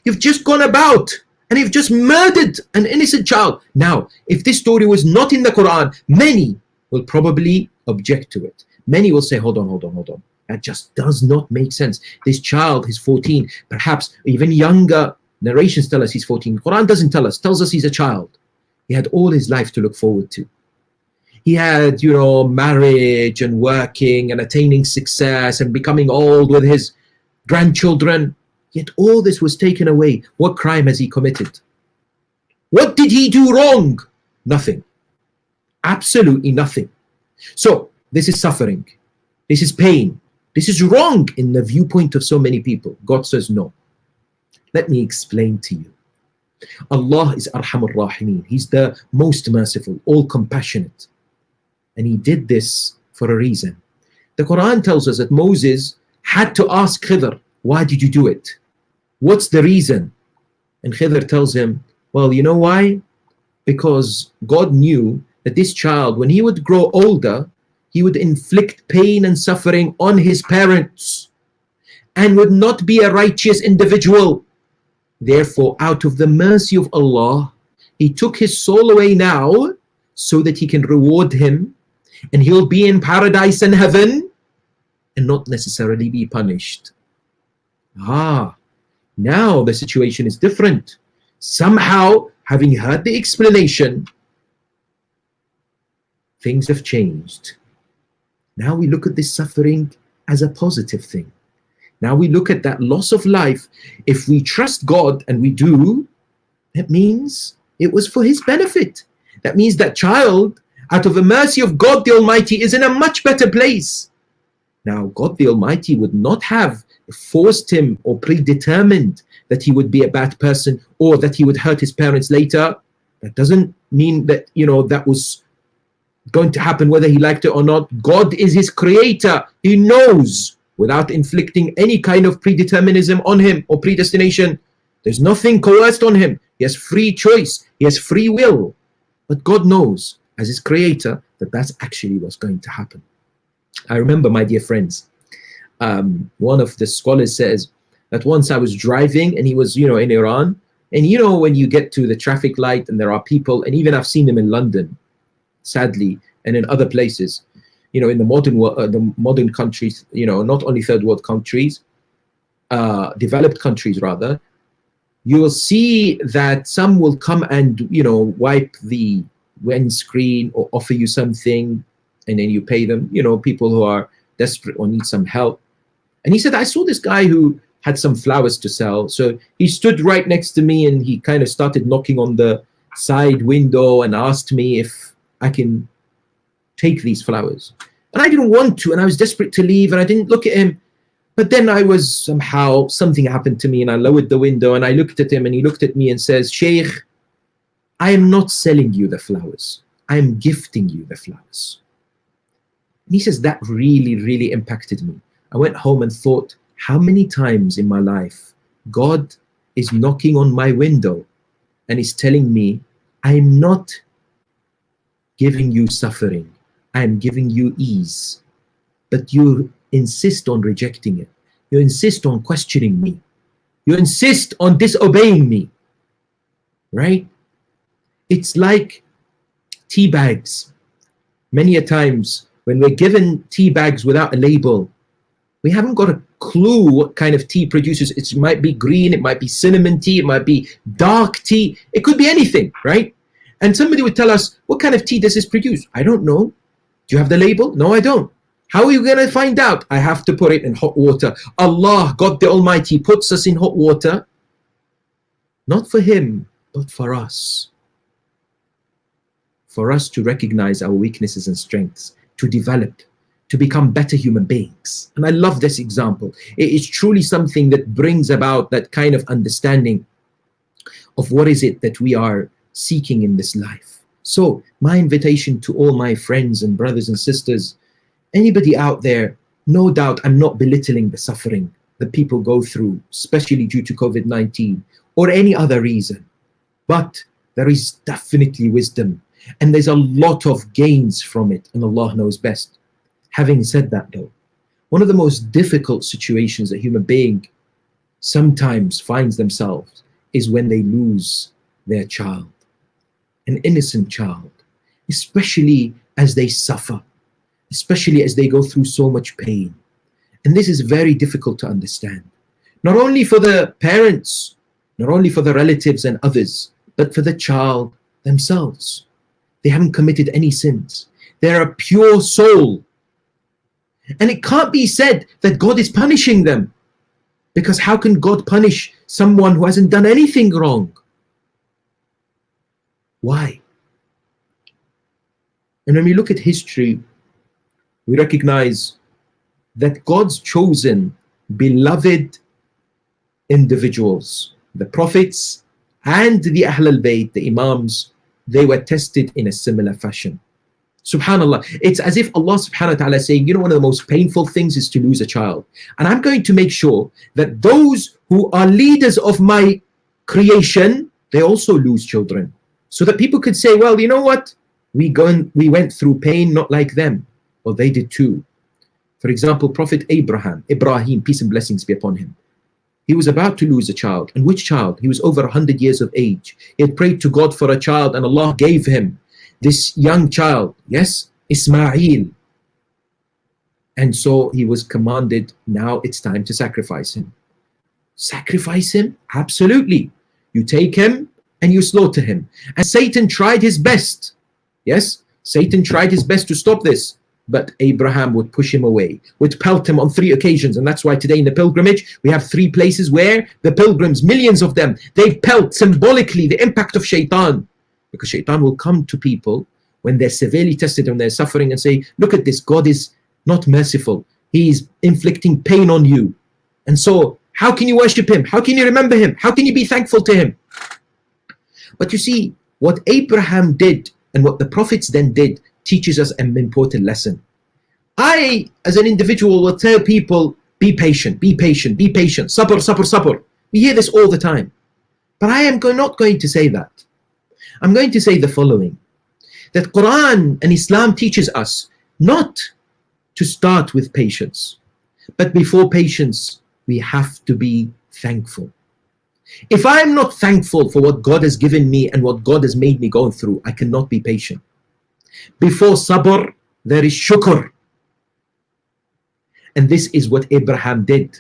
You've just gone about and you've just murdered an innocent child. Now, if this story was not in the Quran, many will probably object to it. Many will say, hold on. That just does not make sense. This child, he's 14, perhaps even younger. Narrations tell us he's 14. Quran doesn't tell us, tells us he's a child. He had all his life to look forward to. He had, marriage and working and attaining success and becoming old with his grandchildren. Yet all this was taken away. What crime has he committed? What did he do wrong? Nothing. Absolutely nothing. So this is suffering. This is pain. This is wrong in the viewpoint of so many people. God says no. Let me explain to you. Allah is Arhamur Rahimin. He's the most merciful, all compassionate. And He did this for a reason. The Quran tells us that Moses had to ask Khidr, why did you do it? What's the reason? And Khidr tells him, well, you know why? Because God knew that this child, when he would grow older, he would inflict pain and suffering on his parents and would not be a righteous individual. Therefore, out of the mercy of Allah, he took his soul away now so that he can reward him, and he'll be in paradise and heaven and not necessarily be punished. Now the situation is different. Somehow, having heard the explanation, things have changed. Now we look at this suffering as a positive thing. Now we look at that loss of life. If we trust God, and we do, that means it was for his benefit. That means that child, out of the mercy of God the Almighty, is in a much better place. Now, God the Almighty would not have forced him or predetermined that he would be a bad person or that he would hurt his parents later. That doesn't mean that, that was going to happen whether he liked it or not. God is his creator. He knows without inflicting any kind of predeterminism on him or predestination. There's nothing coerced on him. He has free choice. He has free will. But God knows, as his creator, that that's actually what's going to happen. I remember, my dear friends, one of the scholars says that once I was driving, and he was, in Iran, and when you get to the traffic light and there are people, and even I've seen them in London, sadly, and in other places, in the modern countries, not only third world countries, developed countries rather, you will see that some will come and, wipe the windscreen or offer you something, and then you pay them, people who are desperate or need some help. And he said, I saw this guy who had some flowers to sell. So he stood right next to me and he kind of started knocking on the side window and asked me if I can take these flowers. And I didn't want to, and I was desperate to leave, and I didn't look at him. But then something happened to me, and I lowered the window and I looked at him, and he looked at me and says, Sheikh, I am not selling you the flowers. I am gifting you the flowers. And he says, that really, really impacted me. I went home and thought, how many times in my life God is knocking on my window and is telling me, I'm not giving you suffering, I'm giving you ease. But you insist on rejecting it. You insist on questioning me. You insist on disobeying me. Right? It's like tea bags. Many a times when we're given tea bags without a label, we haven't got a clue what kind of tea produces. It might be green, it might be cinnamon tea, it might be dark tea, it could be anything, right? And somebody would tell us, what kind of tea does this produce? I don't know. Do you have the label? No, I don't. How are you going to find out? I have to put it in hot water. Allah, God the Almighty, puts us in hot water, not for him, but for us. For us to recognize our weaknesses and strengths, to develop, to become better human beings. And I love this example. It is truly something that brings about that kind of understanding of what is it that we are seeking in this life. So my invitation to all my friends and brothers and sisters, anybody out there, no doubt I'm not belittling the suffering that people go through, especially due to COVID-19 or any other reason. But there is definitely wisdom, and there's a lot of gains from it, and Allah knows best. Having said that though, one of the most difficult situations a human being sometimes finds themselves is when they lose their child, an innocent child, especially as they suffer, especially as they go through so much pain. And this is very difficult to understand, not only for the parents, not only for the relatives and others, but for the child themselves. They haven't committed any sins. They're a pure soul. And it can't be said that God is punishing them, because how can God punish someone who hasn't done anything wrong? Why? And when we look at history, we recognize that God's chosen beloved individuals, the prophets and the Ahl al-Bayt, the Imams, they were tested in a similar fashion. Subhanallah, it's as if Allah subhanahu wa ta'ala is saying, one of the most painful things is to lose a child. And I'm going to make sure that those who are leaders of my creation, they also lose children. So that people could say, well, you know what? We went through pain not like them. Well, they did too. For example, Prophet Ibrahim, peace and blessings be upon him. He was about to lose a child. And which child? He was over 100 years of age. He had prayed to God for a child, and Allah gave him this young child, yes, Ismail. And so he was commanded, now it's time to sacrifice him. Sacrifice him? Absolutely. You take him and you slaughter him. And Satan tried his best. Yes, Satan tried his best to stop this. But Abraham would push him away, would pelt him on 3 occasions. And that's why today in the pilgrimage, we have 3 places where the pilgrims, millions of them, they pelt symbolically the impact of shaitan. Because shaitan will come to people when they're severely tested and they're suffering and say, look at this, God is not merciful. He is inflicting pain on you. And so, how can you worship him? How can you remember him? How can you be thankful to him? But you see, what Abraham did and what the prophets then did teaches us an important lesson. I, as an individual, will tell people, be patient, be patient, be patient, sabr, sabr, sabr. We hear this all the time. But I am not going to say that. I'm going to say the following, that Quran and Islam teaches us not to start with patience, but before patience, we have to be thankful. If I'm not thankful for what God has given me and what God has made me go through, I cannot be patient. Before sabr, there is shukr. And this is what Abraham did.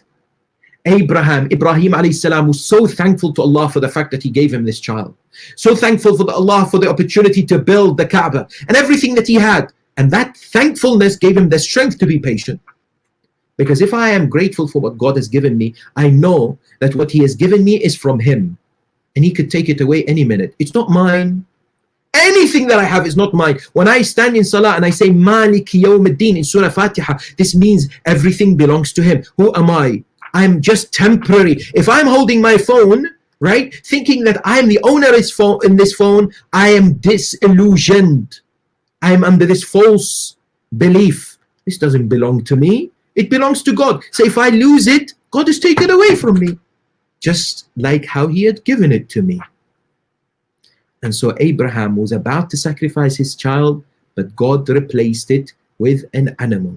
Ibrahim alayhi salam was so thankful to Allah for the fact that he gave him this child. So thankful for Allah for the opportunity to build the Kaaba and everything that he had. And that thankfulness gave him the strength to be patient. Because if I am grateful for what God has given me, I know that what he has given me is from him. And he could take it away any minute. It's not mine. Anything that I have is not mine. When I stand in Salah and I say Maliki Yawmuddin in Surah Fatiha, this means everything belongs to him. Who am I? I'm just temporary. If I'm holding my phone, right, thinking that I'm the owner in this phone, I am disillusioned. I am under this false belief. This doesn't belong to me. It belongs to God. So if I lose it, God has taken it away from me. Just like how he had given it to me. And so Abraham was about to sacrifice his child, but God replaced it with an animal,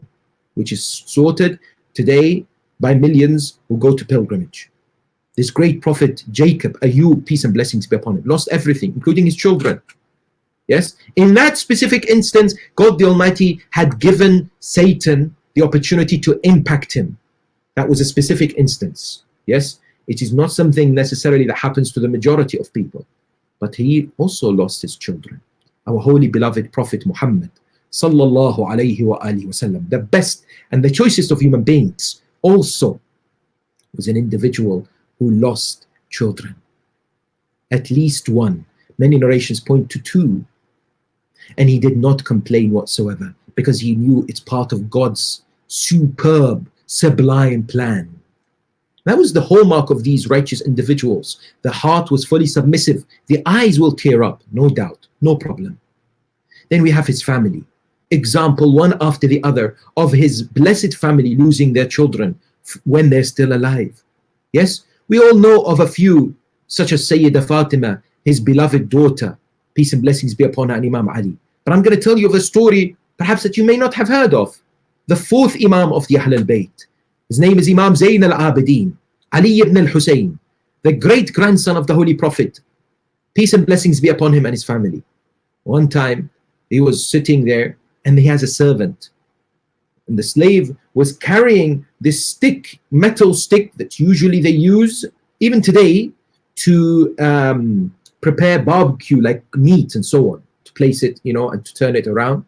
which is slaughtered today by millions who go to pilgrimage. This great prophet Jacob, Ayub, peace and blessings be upon him, lost everything, including his children. Yes, in that specific instance, God the Almighty had given Satan the opportunity to impact him. That was a specific instance. Yes, it is not something necessarily that happens to the majority of people. But he also lost his children. Our holy beloved Prophet Muhammad, sallallahu alayhi wa alihi wasallam, the best and the choicest of human beings, also was an individual who lost children. At least one. Many narrations point to 2. And he did not complain whatsoever because he knew it's part of God's superb, sublime plan. That was the hallmark of these righteous individuals. The heart was fully submissive. The eyes will tear up, no doubt, no problem. Then we have his family. Example one after the other of his blessed family losing their children when they're still alive. Yes, we all know of a few, such as Sayyidah Fatima, his beloved daughter, peace and blessings be upon her, and Imam Ali. But I'm going to tell you of a story perhaps that you may not have heard of. The 4th Imam of the Ahl al-Bayt. His name is Imam Zayn al-Abidin, Ali ibn al-Husayn, the great grandson of the Holy Prophet. Peace and blessings be upon him and his family. One time, he was sitting there and he has a servant. And the slave was carrying this stick, metal stick that usually they use, even today, to prepare barbecue, like meat and so on, to place it, and to turn it around.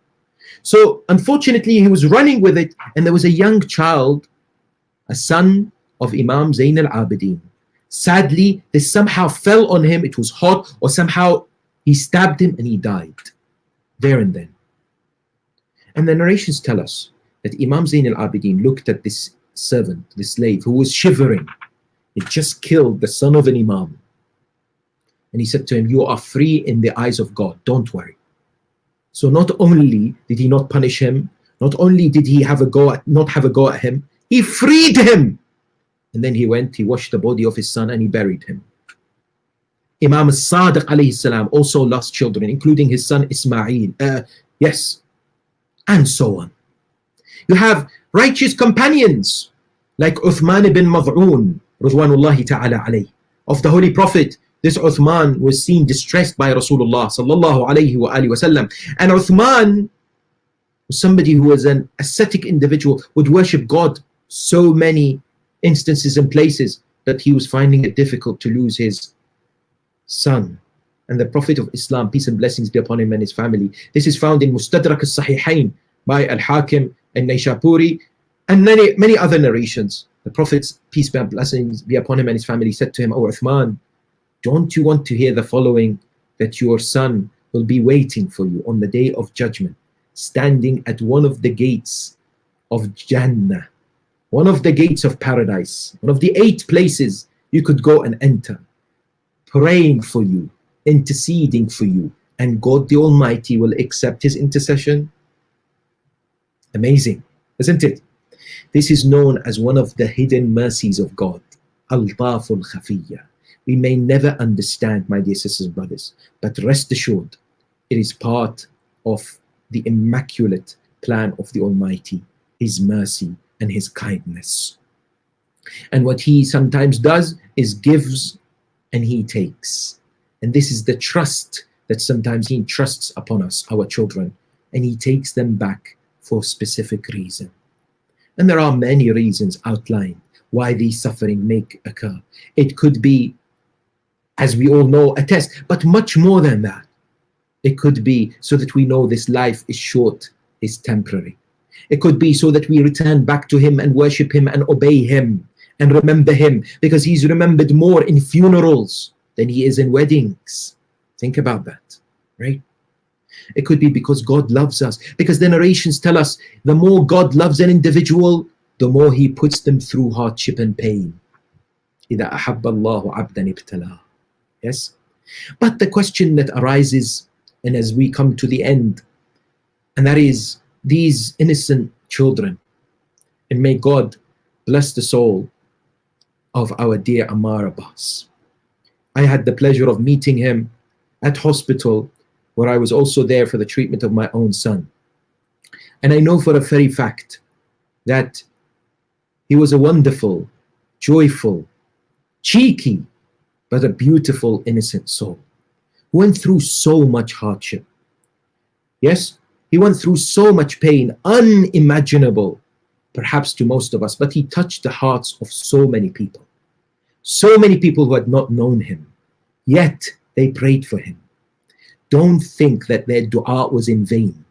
So, unfortunately, he was running with it and there was a young child, a son of Imam Zayn al-Abidin. Sadly, this somehow fell on him, it was hot, or somehow he stabbed him and he died there and then. And the narrations tell us that Imam Zayn al-Abidin looked at this servant, this slave, who was shivering. He just killed the son of an Imam. And he said to him, you are free in the eyes of God, don't worry. So not only did he not punish him, not only did he not have a go at him, he freed him. And then he washed the body of his son and he buried him. Imam al-Sadiq alayhi salam also lost children, including his son Ismail. Yes, and so on. You have righteous companions like Uthman ibn Mad'un, Ridwanullahi ta'ala alayh, of the Holy Prophet. This Uthman was seen distressed by Rasulullah sallallahu alayhi wa alihi wasallam. And Uthman was somebody who was an ascetic individual, would worship God so many instances and places that he was finding it difficult to lose his son. And the Prophet of Islam, peace and blessings be upon him and his family. This is found in Mustadrak al-Sahihain by Al-Hakim and Naishapuri and many other narrations. The Prophet's peace and blessings be upon him and his family said to him, "O Uthman, don't you want to hear the following, that your son will be waiting for you on the day of judgment, standing at one of the gates of Jannah, one of the gates of paradise, one of the 8 places you could go and enter, praying for you, interceding for you, and God the Almighty will accept his intercession." Amazing, isn't it? This is known as one of the hidden mercies of God, Al-Taful Khafiyya. We may never understand, my dear sisters and brothers, but rest assured, it is part of the immaculate plan of the Almighty, his mercy and his kindness. And what he sometimes does is gives and he takes. And this is the trust that sometimes he entrusts upon us, our children, and he takes them back for a specific reason. And there are many reasons outlined why these suffering may occur. It could be, as we all know, a test, but much more than that. It could be so that we know this life is short, is temporary. It could be so that we return back to him and worship him and obey him and remember him, because he's remembered more in funerals than he is in weddings. Think about that, right? It could be because God loves us, because the narrations tell us the more God loves an individual, the more he puts them through hardship and pain. إِذَا أَحَبَّ اللَّهُ عَبْدًا ابْتَلَاهُ. Yes? But the question that arises, and as we come to the end, and that is these innocent children, and may God bless the soul of our dear Ammaar Abbas. I had the pleasure of meeting him at hospital, where I was also there for the treatment of my own son. And I know for a very fact that he was a wonderful, joyful, cheeky, but a beautiful, innocent soul. He went through so much hardship. Yes, he went through so much pain, unimaginable, perhaps to most of us, but he touched the hearts of so many people. So many people who had not known him, yet they prayed for him. Don't think that their dua was in vain.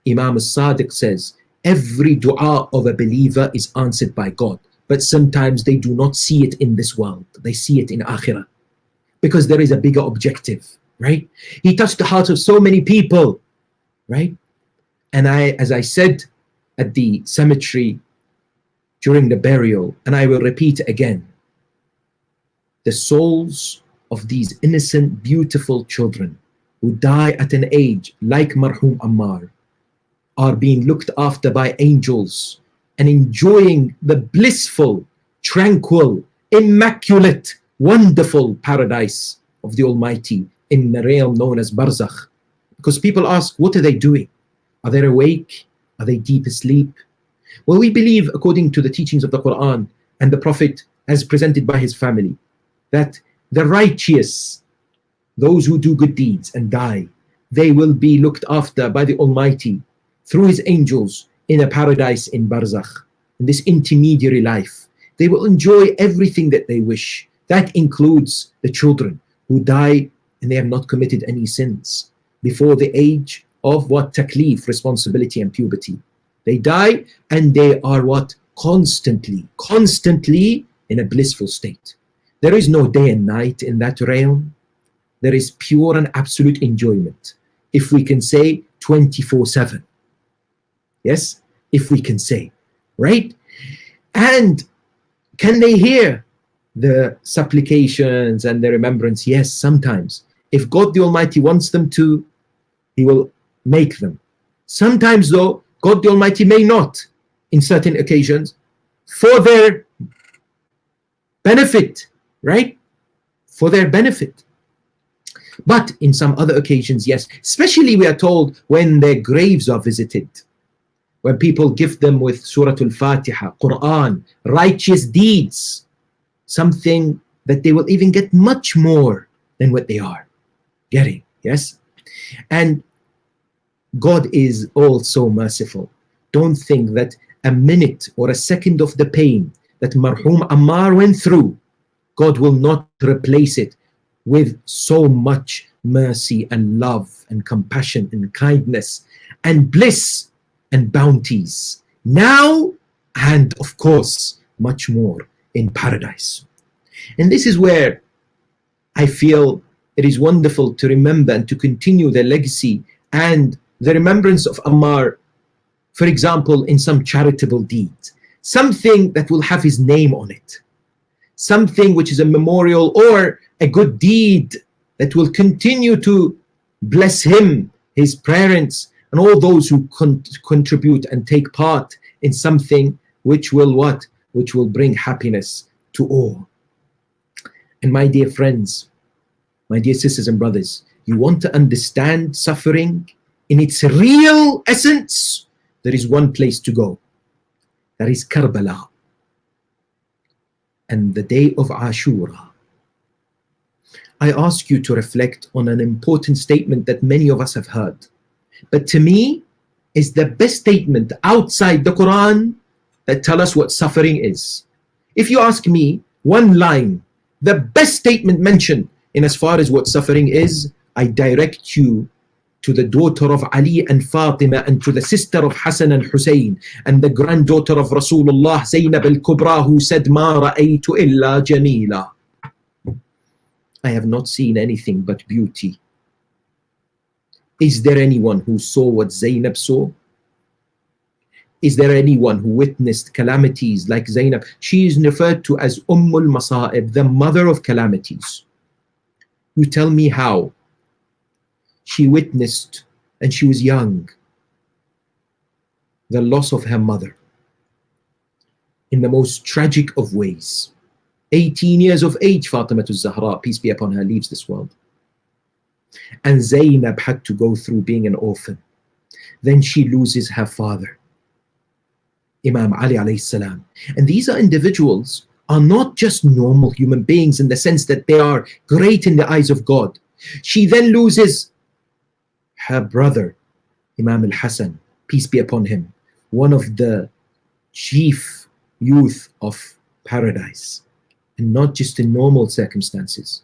Imam al-Sadiq says, every dua of a believer is answered by God, but sometimes they do not see it in this world. They see it in akhirah, because there is a bigger objective, right? He touched the hearts of so many people, right? And as I said at the cemetery during the burial, and I will repeat again, the souls of these innocent, beautiful children who die at an age like Marhum Ammaar are being looked after by angels and enjoying the blissful, tranquil, immaculate, wonderful paradise of the Almighty in the realm known as Barzakh. Because people ask, what are they doing? Are they awake? Are they deep asleep? Well, we believe, according to the teachings of the Quran and the Prophet as presented by his family, that the righteous, those who do good deeds and die, they will be looked after by the Almighty through his angels in a paradise in Barzakh, in this intermediary life. They will enjoy everything that they wish. That includes the children who die and they have not committed any sins before the age of what? Taklif, responsibility and puberty. They die and they are what? Constantly in a blissful state. There is no day and night in that realm. There is pure and absolute enjoyment. If we can say 24/7. Yes, if we can say, right? And can they hear the supplications and the remembrance? Yes, sometimes. If God the Almighty wants them to, he will make them. Sometimes though, God the Almighty may not, in certain occasions, for their benefit, right? For their benefit. But in some other occasions, yes, especially we are told when their graves are visited. when people gift them with Surah Al-Fatiha, Quran, righteous deeds, something that they will even get much more than what they are getting. Yes? And God is also merciful. Don't think that a minute or a second of the pain that Marhum Ammaar went through, God will not replace it with so much mercy and love and compassion and kindness and bliss and bounties now, and of course much more in paradise. And this is where I feel it is wonderful to remember and to continue the legacy and the remembrance of Ammaar, for example, in some charitable deed, something that will have his name on it, something which is a memorial or a good deed that will continue to bless him, his parents, and all those who contribute and take part in something which will what? Which will bring happiness to all. And my dear friends, my dear sisters and brothers, you want to understand suffering in its real essence, there is one place to go. That is Karbala and the day of Ashura. I ask you to reflect on an important statement that many of us have heard, but to me is the best statement outside the Quran that tell us what suffering is. If you ask me one line, the best statement mentioned in as far as what suffering is, I direct you to the daughter of Ali and Fatima, and to the sister of Hassan and Hussein, and the granddaughter of Rasulullah, Zainab al-Kubra, who said, "Ma ra'aytu illa jamila." I have not seen anything but beauty. Is there anyone who saw what Zainab saw? Is there anyone who witnessed calamities like Zainab? She is referred to as Ummul Masa'ib, the mother of calamities. You tell me how she witnessed, and she was young, the loss of her mother in the most tragic of ways. 18 years of age, Fatima al-Zahra, peace be upon her, leaves this world. And Zainab had to go through being an orphan. Then she loses her father, Imam Ali alayhi salam. And these are individuals are not just normal human beings in the sense that they are great in the eyes of God. She then loses her brother, Imam al-Hassan, peace be upon him, one of the chief youth of paradise, and not just in normal circumstances,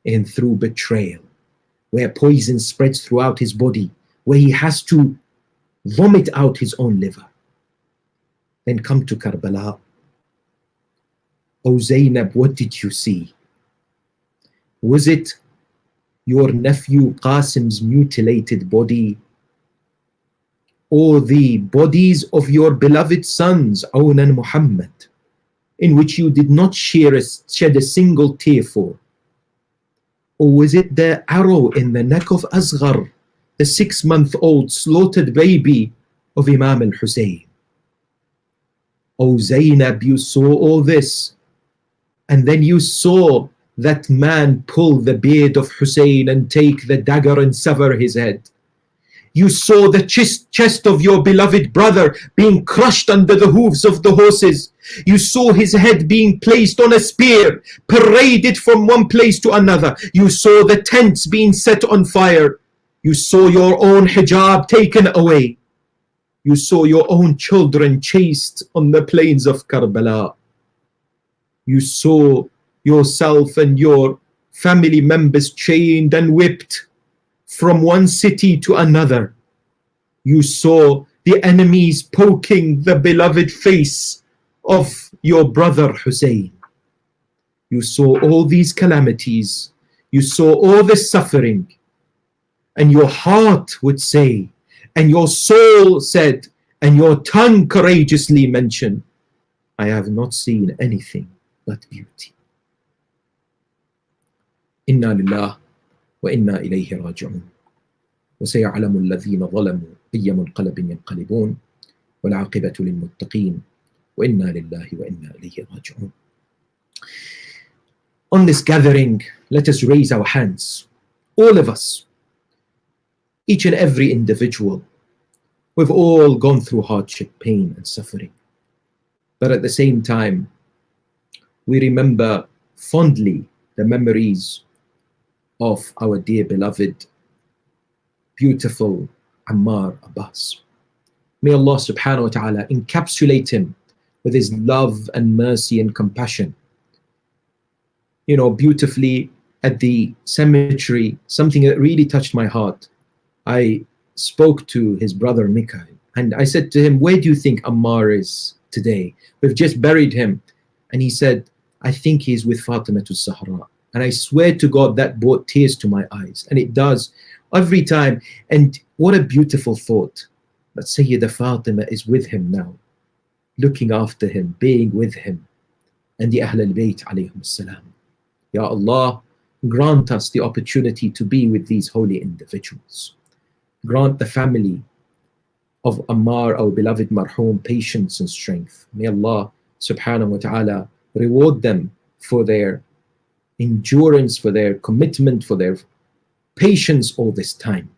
and through betrayal, where poison spreads throughout his body, where he has to vomit out his own liver. Then come to Karbala. O Zainab, what did you see? Was it your nephew Qasim's mutilated body, or the bodies of your beloved sons, Awn and Muhammad, in which you did not shed a single tear for? Or was it the arrow in the neck of Asghar, the 6-month-old slaughtered baby of Imam al-Hussein? O Zainab, you saw all this, and then you saw that man pull the beard of Hussein and take the dagger and sever his head. You saw the chest of your beloved brother being crushed under the hooves of the horses. You saw his head being placed on a spear, paraded from one place to another. You saw the tents being set on fire. You saw your own hijab taken away. You saw your own children chased on the plains of Karbala. You saw yourself and your family members chained and whipped from one city to another. You saw the enemies poking the beloved face of your brother Hussein. You saw all these calamities. You saw all this suffering. And your heart would say, and your soul said, and your tongue courageously mentioned, I have not seen anything but beauty. Inna lillah wa inna ilayhi raji'un. وسيعلم الذين ظلموا أي منقلب ينقلبون والعاقبة للمتقين وإنا لله وإنا إليه راجعون. On this gathering, let us raise our hands, all of us, each and every individual, We've all gone through hardship, pain, and suffering. But at the same time, we remember fondly the memories of our dear beloved, beautiful Ammaar Abbas. May Allah subhanahu wa ta'ala encapsulate him with his love and mercy and compassion. You know, beautifully at the cemetery, something that really touched my heart. I spoke to his brother Mikhail and I said to him, where do you think Ammaar is today? We've just buried him. And he said, I think he's with Fatima to Zahra. And I swear to God that brought tears to my eyes. And it does every time. And what a beautiful thought that Sayyida Fatima is with him now, looking after him, being with him, and the Ahl al-Bayt alayhim salam. Ya Allah, grant us the opportunity to be with these holy individuals. Grant the family of Ammaar, our beloved Marhum, patience and strength. May Allah subhanahu wa ta'ala reward them for their endurance, for their commitment, for their patience all this time.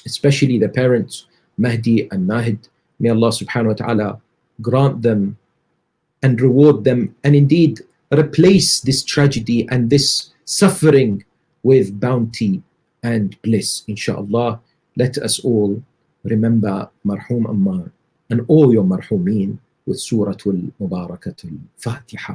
Especially the parents, Mahdi and Nahid. May Allah subhanahu wa ta'ala grant them and reward them, and indeed replace this tragedy and this suffering with bounty and bliss, inshallah. Let us all remember Marhum Ammaar and all your Marhumeen with Suratul Mubarakatul Fatiha.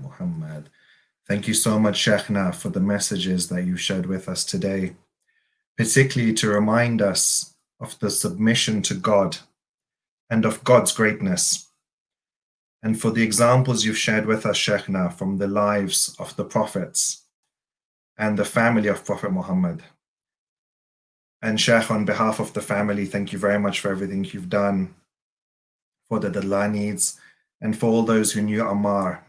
Muhammad. Thank you so much, Sheikhna, for the messages that you shared with us today, particularly to remind us of the submission to God and of God's greatness, and for the examples you've shared with us, Sheikhna, from the lives of the prophets and the family of Prophet Muhammad. And Sheikh, on behalf of the family, thank you very much for everything you've done for the Dadlani's and for all those who knew Ammaar,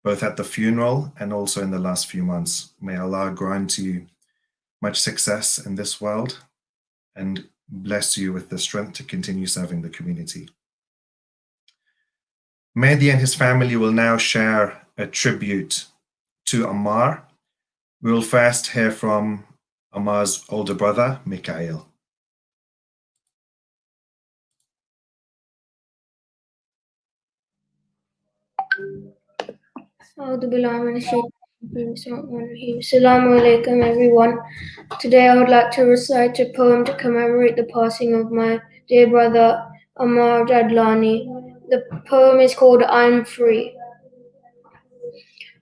both at the funeral and also in the last few months. May Allah grant you much success in this world and bless you with the strength to continue serving the community. Mehdi and his family will now share a tribute to Ammaar. We will first hear from Ammaar's older brother, Mikhail. Assalamu alaikum, everyone. Today I would like to recite a poem to commemorate the passing of my dear brother Ammaar Dadlani. The poem is called I'm Free.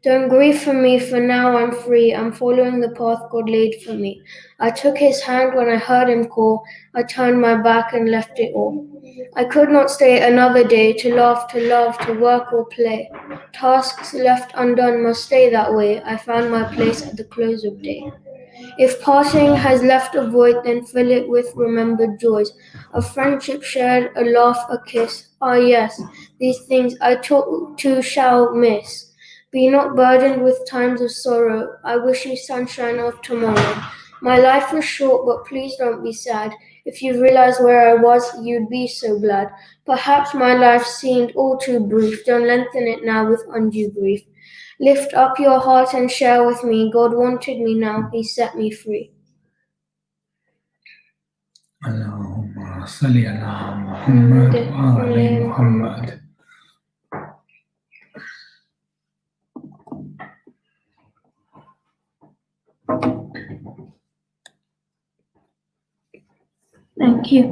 Don't grieve for me, for now I'm free. I'm following the path God laid for me. I took his hand when I heard him call. I turned my back and left it all. I could not stay another day to laugh, to love, to work or play. Tasks left undone must stay that way. I found my place at the close of day. If parting has left a void, then fill it with remembered joys. A friendship shared, a laugh, a kiss. Ah yes, these things I too shall miss. Be not burdened with times of sorrow. I wish you sunshine of tomorrow. My life was short, but please don't be sad. If you realize where I was, you'd be so glad. Perhaps my life seemed all too brief. Don't lengthen it now with undue grief. Lift up your heart and share with me. God wanted me now, He set me free. Allahumma salli ala Muhammad wa ali Muhammad. Thank you.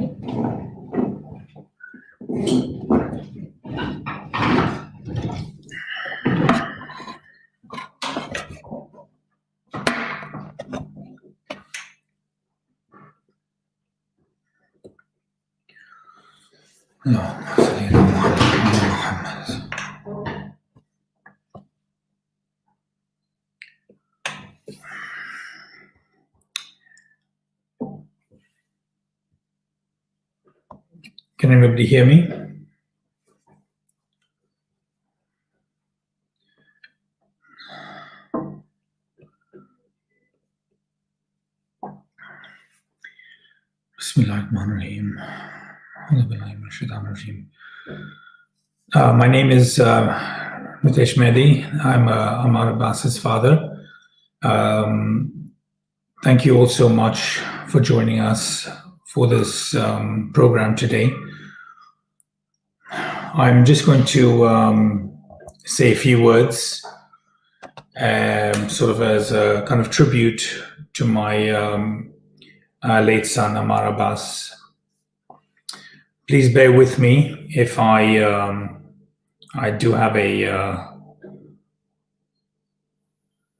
Allahumma salli ala Muhammad wa ali Muhammad. Can everybody hear me? Bismillahirrahmanirrahim. My name is Mitesh Mehdi. I'm Ammar Abbas's father. Thank you all so much for joining us for this program today. I'm just going to say a few words sort of as a kind of tribute to my late son, Ammar Abbas. Please bear with me if I do have a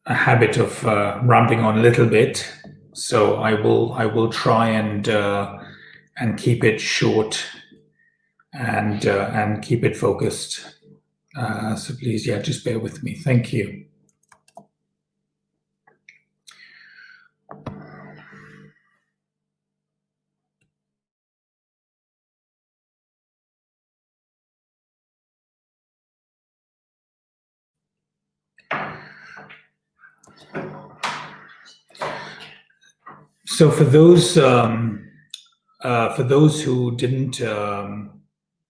habit of rambling on a little bit, so I will try and keep it short and keep it focused. So please, yeah, just bear with me. Thank you. So for those who didn't know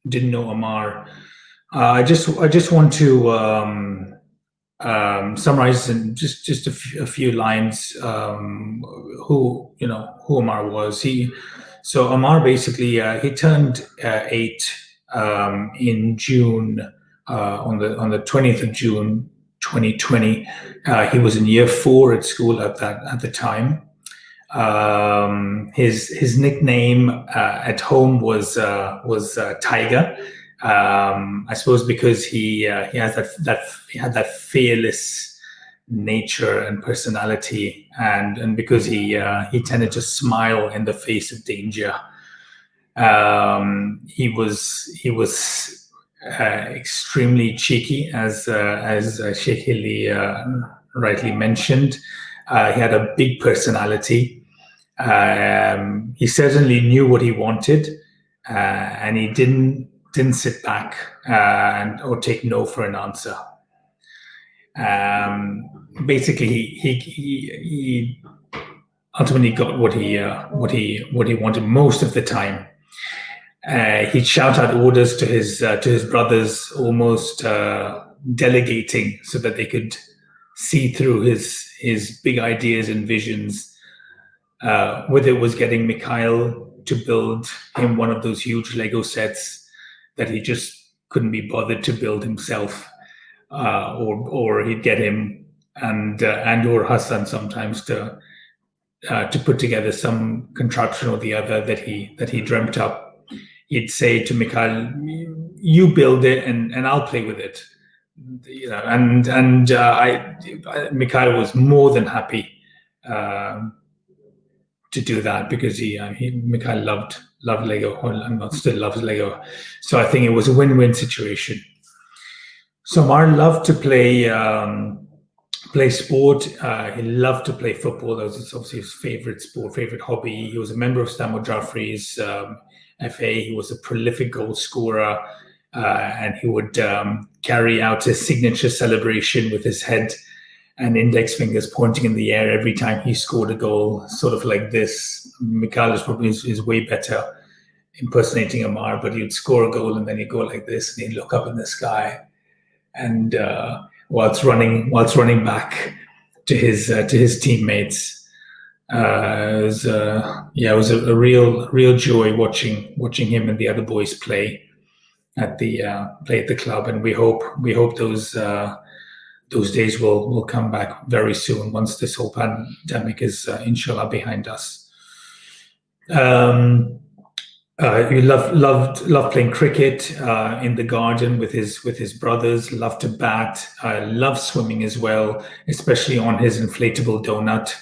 Ammar, I just want to summarize in just a few lines who Ammar was. So Ammar basically he turned 8 in June on the 20th of June 2020. He was in year 4 at school at the time. His nickname at home was Tiger. I suppose because he had that fearless nature and personality, and because he tended to smile in the face of danger. He was extremely cheeky, as Sheikh Hilli rightly mentioned. He had a big personality. He certainly knew what he wanted, and he didn't sit back or take no for an answer. Basically, he ultimately got what he wanted most of the time. He'd shout out orders to his brothers, almost delegating so that they could see through his big ideas and visions. Whether it was getting Mikhail to build him one of those huge Lego sets that he just couldn't be bothered to build himself, or he'd get him and or Hassan sometimes to put together some contraption or the other that he dreamt up. He'd say to Mikhail, "You build it, and I'll play with it." Mikhail was more than happy to do that, because Mikhail loved Lego, and still loves Lego. So I think it was a win-win situation. So Ammar loved to play sport. He loved to play football. That was obviously his favorite sport, favorite hobby. He was a member of Stamford Jaffrey's FA. He was a prolific goal scorer, and he would carry out his signature celebration with his head and index fingers pointing in the air every time he scored a goal, sort of like this. Mikhail is way better impersonating Ammar, but he'd score a goal and then he'd go like this, and he'd look up in the sky, and whilst running back to his teammates. It was a real joy watching him and the other boys play at the club, and we hope those days will come back very soon once this whole pandemic is inshallah behind us. He loved playing cricket in the garden with his brothers. Loved to bat. Loved swimming as well, especially on his inflatable donut.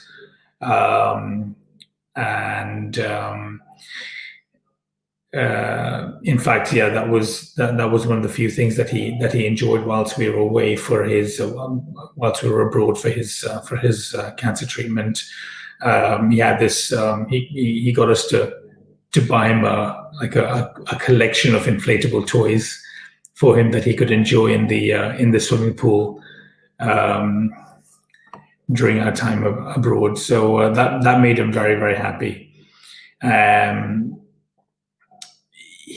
In fact, yeah, that was one of the few things that he enjoyed whilst we were away whilst we were abroad for his cancer treatment. He had this. He got us to buy him a collection of inflatable toys for him that he could enjoy in the swimming pool during our time abroad. So that made him very, very happy.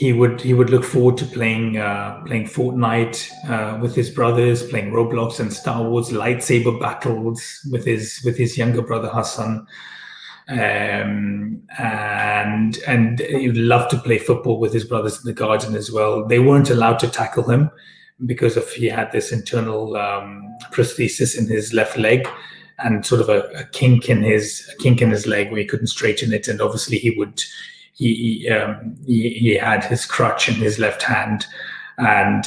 he would look forward to playing Fortnite with his brothers, playing Roblox and Star Wars lightsaber battles with his younger brother Hassan. And he'd love to play football with his brothers in the garden as well. They weren't allowed to tackle him because he had this internal prosthesis in his left leg, and sort of a kink in his leg where he couldn't straighten it. And obviously he had his crutch in his left hand, and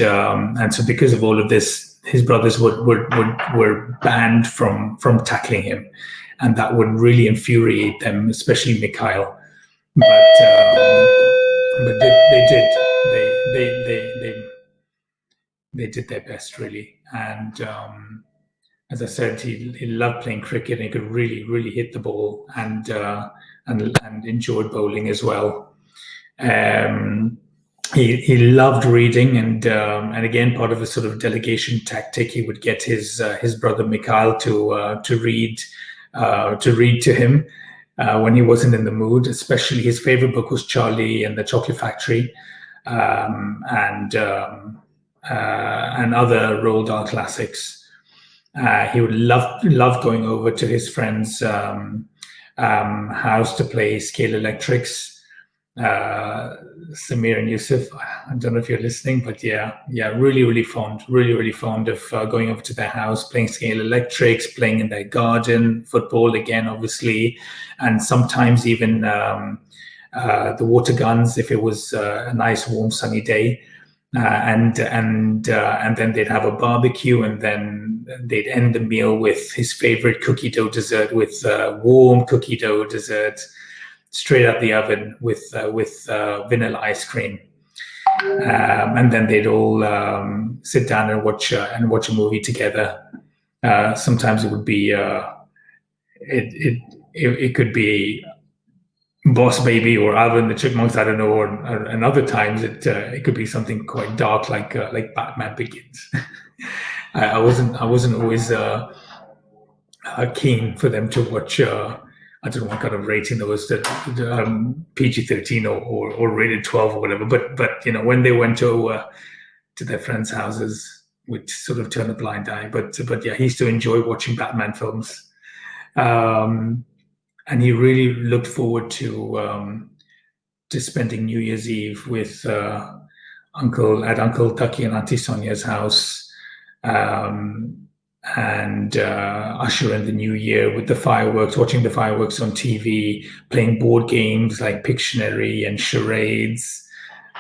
so because of all of this, his brothers were banned from tackling him. And that would really infuriate them, especially Mikhail. But they did their best, really. And as I said, he loved playing cricket, and he could really hit the ball, and enjoyed bowling as well. He loved reading, and again, part of a sort of delegation tactic, he would get his brother Mikhail to read to him when he wasn't in the mood. Especially his favorite book was Charlie and the Chocolate Factory, and other Roald Dahl classics. He would love going over to his friend's house to play scale electrics. Samir and Yusuf, I don't know if you're listening, but yeah, really fond of going over to their house, playing scale electrics, playing in their garden, football again, obviously, and sometimes even the water guns if it was a nice, warm, sunny day, and then they'd have a barbecue, and then they'd end the meal with his favorite cookie dough dessert, with warm cookie dough dessert, straight out the oven with vanilla ice cream, and then they'd all sit down and watch a movie together. Sometimes it would be it could be Boss Baby or Alvin and the Chipmunks, I don't know, and other times it could be something quite dark like Batman Begins. I wasn't always keen for them to watch. I don't know what kind of rating there was, PG-13 or rated 12 or whatever. But when they went to their friends' houses, we'd sort of turn a blind eye. But yeah, he used to enjoy watching Batman films, and he really looked forward to spending New Year's Eve with Uncle Taki and Auntie Sonia's house. And usher in the new year with the fireworks, watching the fireworks on TV, playing board games like Pictionary and charades,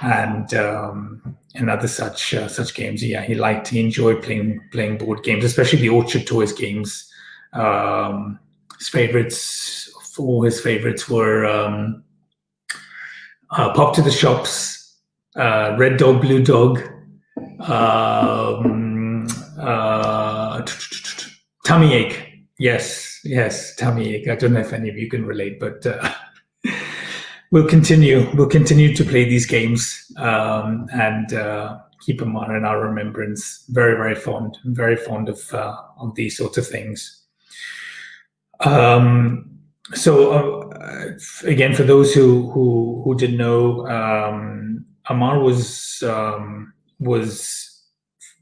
and other such games. Yeah, he enjoyed playing board games, especially the Orchard Toys games. His favorites were Pop to the Shops, Red Dog, Blue Dog, Tummy Ache. Yes, Tummy Ache. I don't know if any of you can relate, but we'll continue to play these games and keep them on in our remembrance. Very fond of these sorts of things. So again, for those who didn't know, Ammaar was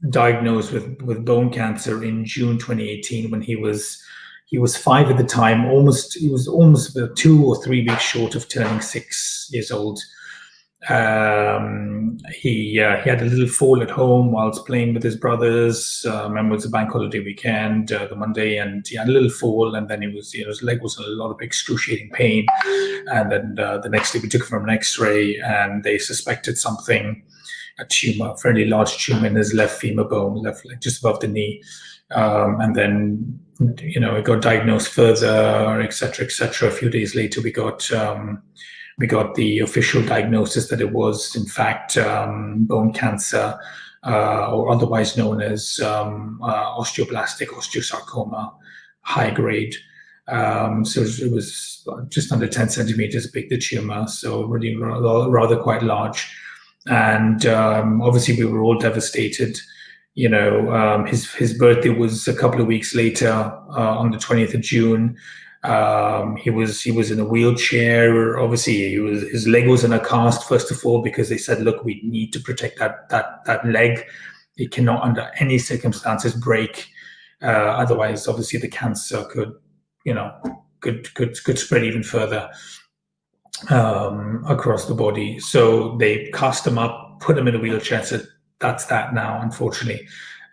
diagnosed with bone cancer in June 2018 when he was 5 at the time. He was almost about 2 or 3 weeks short of turning 6 years old. He had a little fall at home whilst playing with his brothers. I remember it was a bank holiday weekend, the Monday, and he had a little fall, and then his leg was in a lot of excruciating pain. And then the next day we took him for an X-ray, and they suspected something. A tumor, a fairly large tumor in his left femur bone, just above the knee, and then it got diagnosed further, etc. A few days later, we got the official diagnosis that it was in fact bone cancer, or otherwise known as osteoblastic osteosarcoma, high grade. So it was just under 10 centimeters big, the tumor, so really rather quite large. And obviously we were all devastated. His birthday was a couple of weeks later, on the 20th of June. He was in a wheelchair. Obviously, his leg was in a cast first of all, because they said, look, we need to protect that leg. It cannot under any circumstances break. Otherwise, obviously, the cancer could spread even further across the body. So they cast him up, put him in a wheelchair, said, that's that now, unfortunately.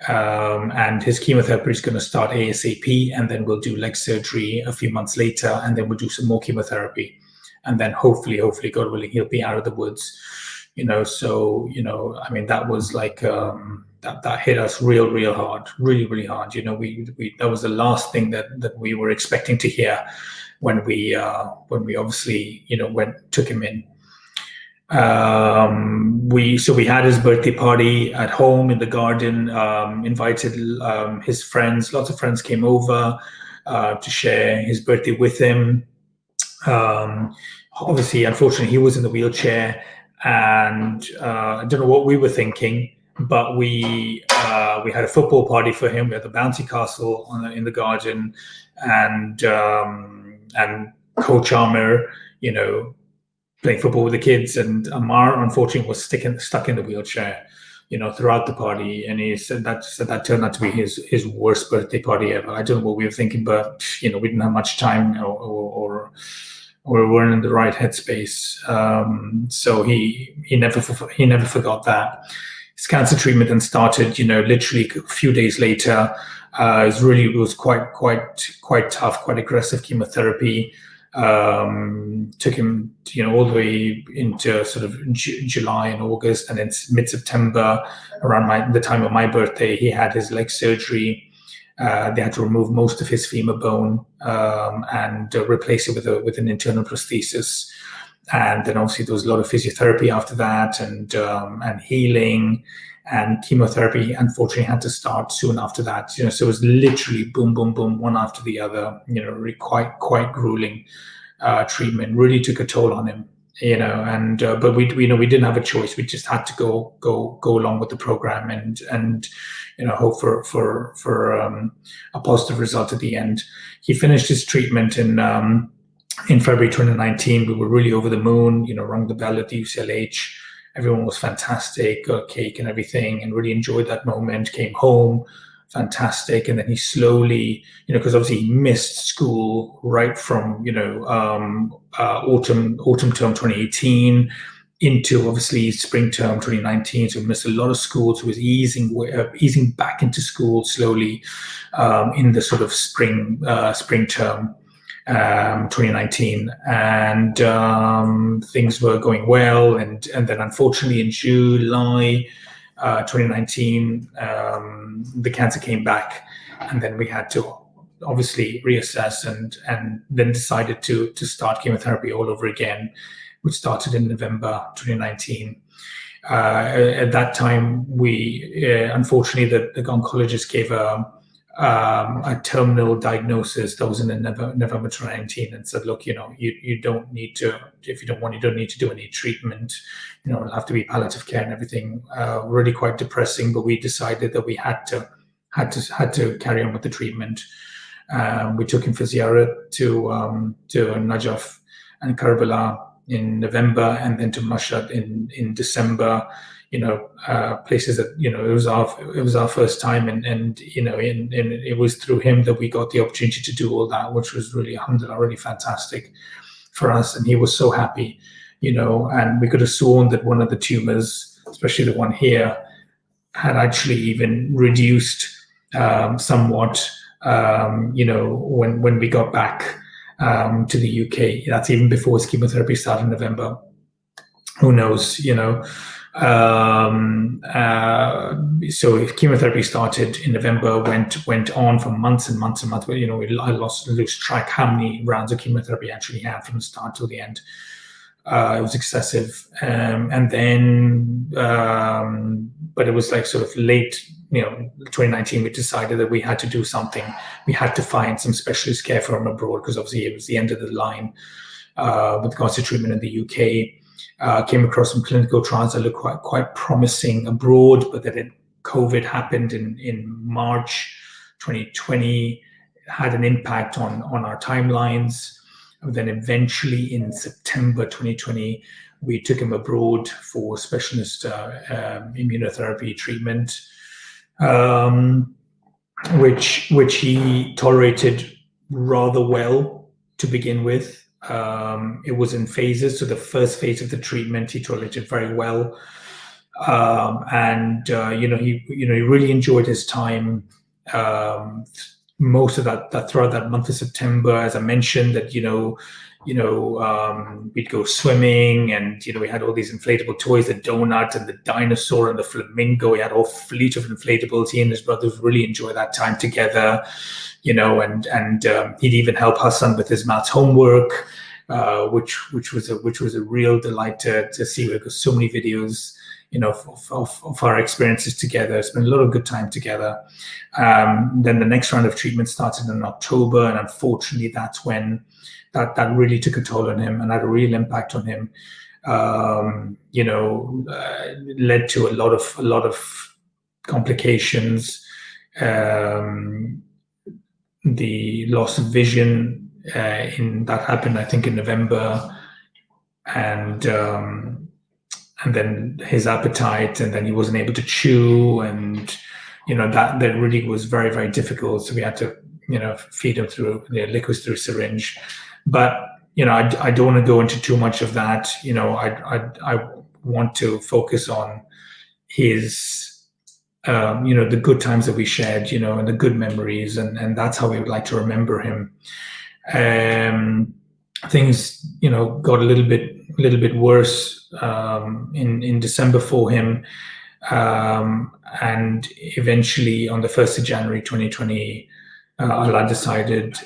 And his chemotherapy is going to start ASAP, and then we'll do leg surgery a few months later, and then we'll do some more chemotherapy. And then hopefully, God willing, he'll be out of the woods. So, I mean, that was like, that hit us real hard, really hard. That was the last thing that we were expecting to hear when we obviously, took him in. We had his birthday party at home in the garden, invited his friends. Lots of friends came over to share his birthday with him. Obviously, unfortunately, he was in the wheelchair, and I don't know what we were thinking, but we had a football party for him. We had the bouncy castle in the garden, and Coach Ammaar, playing football with the kids, and Ammaar, unfortunately, was stuck in the wheelchair, throughout the party. And he said that turned out to be his worst birthday party ever. I don't know what we were thinking, but we didn't have much time, or we weren't in the right headspace. So he never forgot that. His cancer treatment then started, literally a few days later. It was quite tough, quite aggressive chemotherapy. Took him, all the way into sort of July and August, and then mid-September, around the time of my birthday, he had his leg surgery. They had to remove most of his femur bone and replace it with an internal prosthesis. And then obviously there was a lot of physiotherapy after that, and healing, and chemotherapy unfortunately had to start soon after that. So it was literally boom, one after the other. Really quite grueling treatment. Really took a toll on him. But we didn't have a choice. We just had to go along with the program and hope for a positive result at the end. He finished his treatment in February 2019. We were really over the moon. Rung the bell at the UCLH. Everyone was fantastic, got cake and everything, and really enjoyed that moment. Came home, fantastic. And then he slowly, because obviously he missed school right from, autumn term 2018 into obviously spring term 2019. So he missed a lot of school. So he was easing back into school slowly in the sort of spring term 2019, and things were going well, and then unfortunately in July 2019 the cancer came back, and then we had to obviously reassess and then decided to start chemotherapy all over again, which started in November 2019. At that time, we unfortunately the oncologist gave a terminal diagnosis that was in November 2019, and said, look, you don't need to, if you don't want, you don't need to do any treatment. It'll have to be palliative care and everything. Really quite depressing, but we decided that we had to carry on with the treatment. We took him for ziyarah to Najaf and Karbala in November, and then to Mashhad in December. Places that it was our first time, and it was through him that we got the opportunity to do all that, which was really, alhamdulillah, really fantastic for us. And he was so happy, and we could have sworn that one of the tumors, especially the one here, had actually even reduced somewhat, when we got back to the UK. That's even before his chemotherapy started in November. Who knows, so chemotherapy started in November, went on for months and months and months. I lose track how many rounds of chemotherapy I actually had from the start till the end. It was excessive, and then but it was like sort of late 2019, we decided that we had to do something. We had to find some specialist care for him abroad, because obviously it was the end of the line with regards to treatment in the UK. Came across some clinical trials that looked quite promising abroad, but then COVID happened in March 2020. had an impact on our timelines. And then eventually in September 2020, we took him abroad for specialist immunotherapy treatment, which he tolerated rather well to begin with. It was in phases. So the first phase of the treatment, he tolerated very well. And he really enjoyed his time. Most of that throughout that month of September, as I mentioned, that we'd go swimming, and we had all these inflatable toys, the donut and the dinosaur and the flamingo. We had a whole fleet of inflatables. He and his brothers really enjoyed that time together, and he'd even help Hassan with his maths homework, which was a real delight to see. We've got so many videos of our experiences together. Spent a lot of good time together. Then the next round of treatment started in October, and unfortunately, that's when that really took a toll on him and had a real impact on him. Led to a lot of complications. The loss of vision that happened, I think, in November, and then his appetite, and then he wasn't able to chew, and that really was very, very difficult. So we had to feed him through liquids through syringe. But I don't want to go into too much of that. I want to focus on his the good times that we shared, and the good memories, and that's how we would like to remember him. Things got a little bit worse in December for him, and eventually on the 1st of January 2020, Allah decided.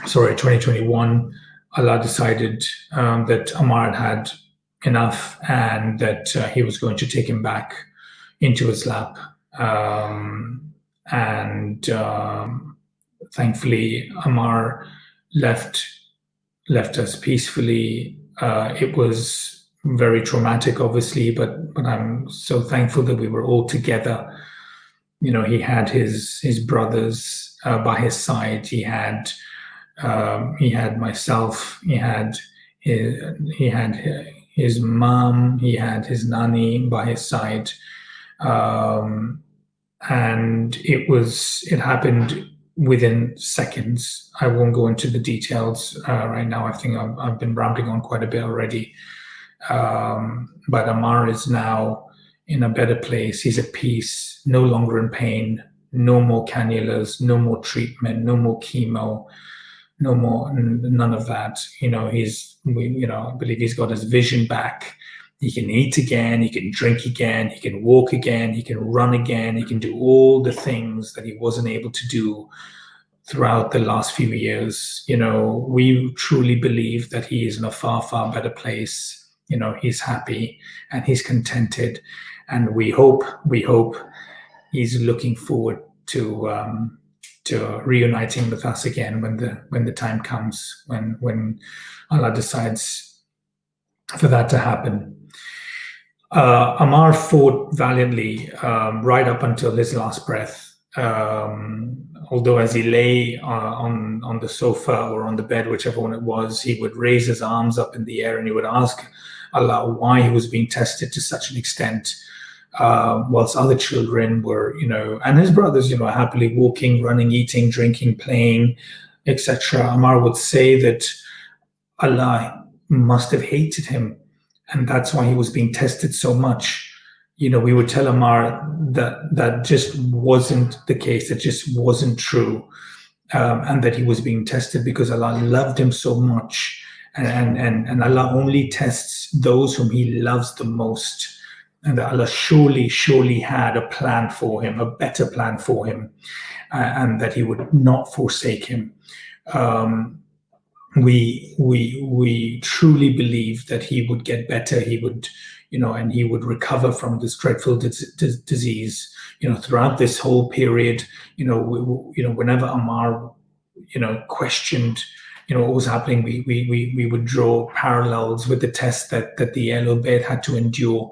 2021. Allah decided that Ammaar had enough, and that he was going to take him back into his lap. Thankfully, Ammaar left us peacefully. It was very traumatic, obviously, but I'm so thankful that we were all together. He had his brothers by his side. He had myself. He had his mom. He had his nanny by his side, and it happened within seconds. I won't go into the details right now. I think I've been rambling on quite a bit already. But Ammaar is now in a better place. He's at peace, no longer in pain, no more cannulas, no more treatment, no more chemo, none of that. I believe he's got his vision back. He can eat again, he can drink again, he can walk again, he can run again, he can do all the things that he wasn't able to do throughout the last few years. We truly believe that he is in a far, far better place. He's happy and he's contented, and we hope he's looking forward to reuniting with us again when the time comes, when Allah decides for that to happen. Ammaar fought valiantly right up until his last breath. Although as he lay on the sofa or on the bed, whichever one it was, he would raise his arms up in the air and he would ask Allah why he was being tested to such an extent, whilst other children were, and his brothers, happily walking, running, eating, drinking, playing, etc. Ammaar would say that Allah must have hated him, and that's why he was being tested so much. We would tell Ammaar that just wasn't the case, that just wasn't true, and that he was being tested because Allah loved him so much, and Allah only tests those whom He loves the most, and that Allah surely had a plan for him, a better plan for him, and that He would not forsake him. We truly believe that he would get better. He would, and he would recover from this dreadful disease. Throughout this whole period, whenever Ammaar, questioned, what was happening, we would draw parallels with the test that the Ahl Ubayd had to endure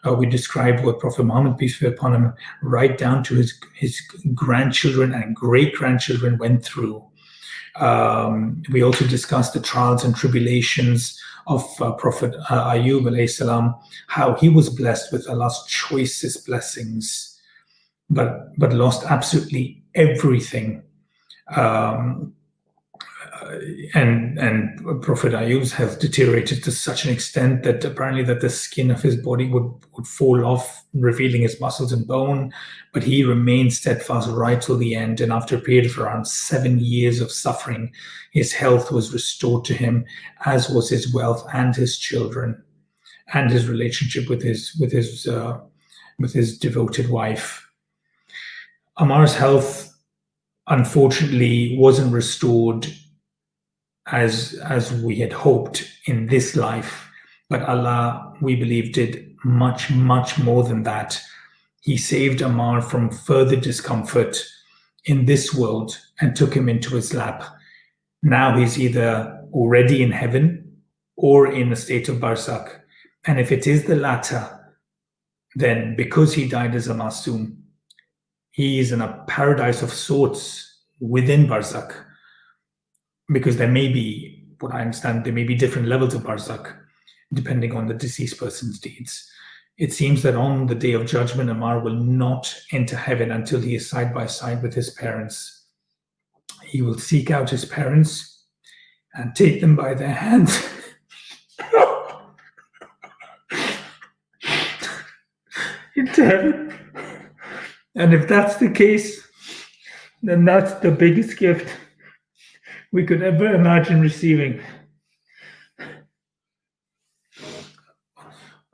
We describe what Prophet Muhammad, peace be upon him, right down to his grandchildren and great-grandchildren went through. We also discussed the trials and tribulations of Prophet Ayub alayhi salam, how he was blessed with Allah's choicest blessings, but lost absolutely everything. And Prophet Ayub's health deteriorated to such an extent that apparently that the skin of his body would fall off, revealing his muscles and bone, but he remained steadfast right till the end. And after a period of around 7 years of suffering, his health was restored to him, as was his wealth and his children, and his relationship with his devoted wife. Ammar's health, unfortunately, wasn't restored as we had hoped in this life, but Allah, we believe, did much more than that. He saved Ammaar from further discomfort in this world and took him into his lap. Now he's either already in heaven or in a state of barzakh, and if it is the latter, then because he died as a masoom, he is in a paradise of sorts within barzakh. Because there may be, what I understand, there may be different levels of barzakh depending on the deceased person's deeds. It seems that on the day of judgment, Ammaar will not enter heaven until he is side by side with his parents. He will seek out his parents and take them by their hands into heaven. And if that's the case, then that's the biggest gift we could ever imagine receiving.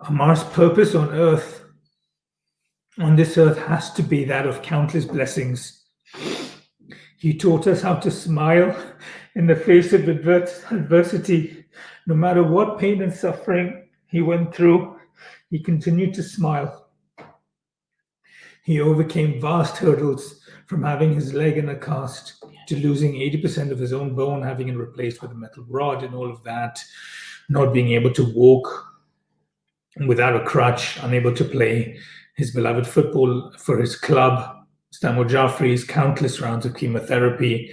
Ammar's purpose on this earth, has to be that of countless blessings. He taught us how to smile in the face of adversity. No matter what pain and suffering he went through, he continued to smile. He overcame vast hurdles, from having his leg in a cast to losing 80% of his own bone, having it replaced with a metal rod and all of that, not being able to walk without a crutch, unable to play his beloved football for his club, Stamo Jaffrey's countless rounds of chemotherapy,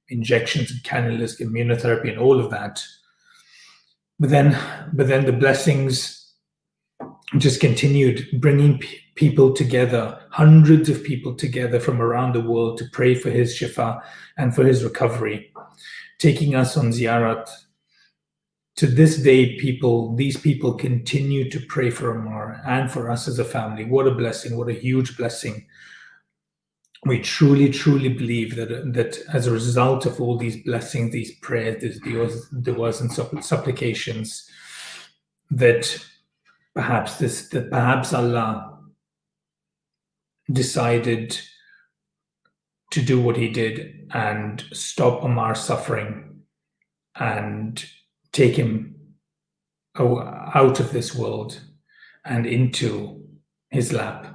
injections and cannulas, immunotherapy and all of that. But then the blessings just continued, bringing people together, hundreds of people together from around the world to pray for his shifa and for his recovery, taking us on ziyarat. To this day, these people continue to pray for Ammaar and for us as a family. What a blessing, what a huge blessing. We truly believe that as a result of all these blessings, these prayers, these du'as and supplications, that perhaps Allah decided to do what he did and stop Ammar's suffering and take him out of this world and into his lap.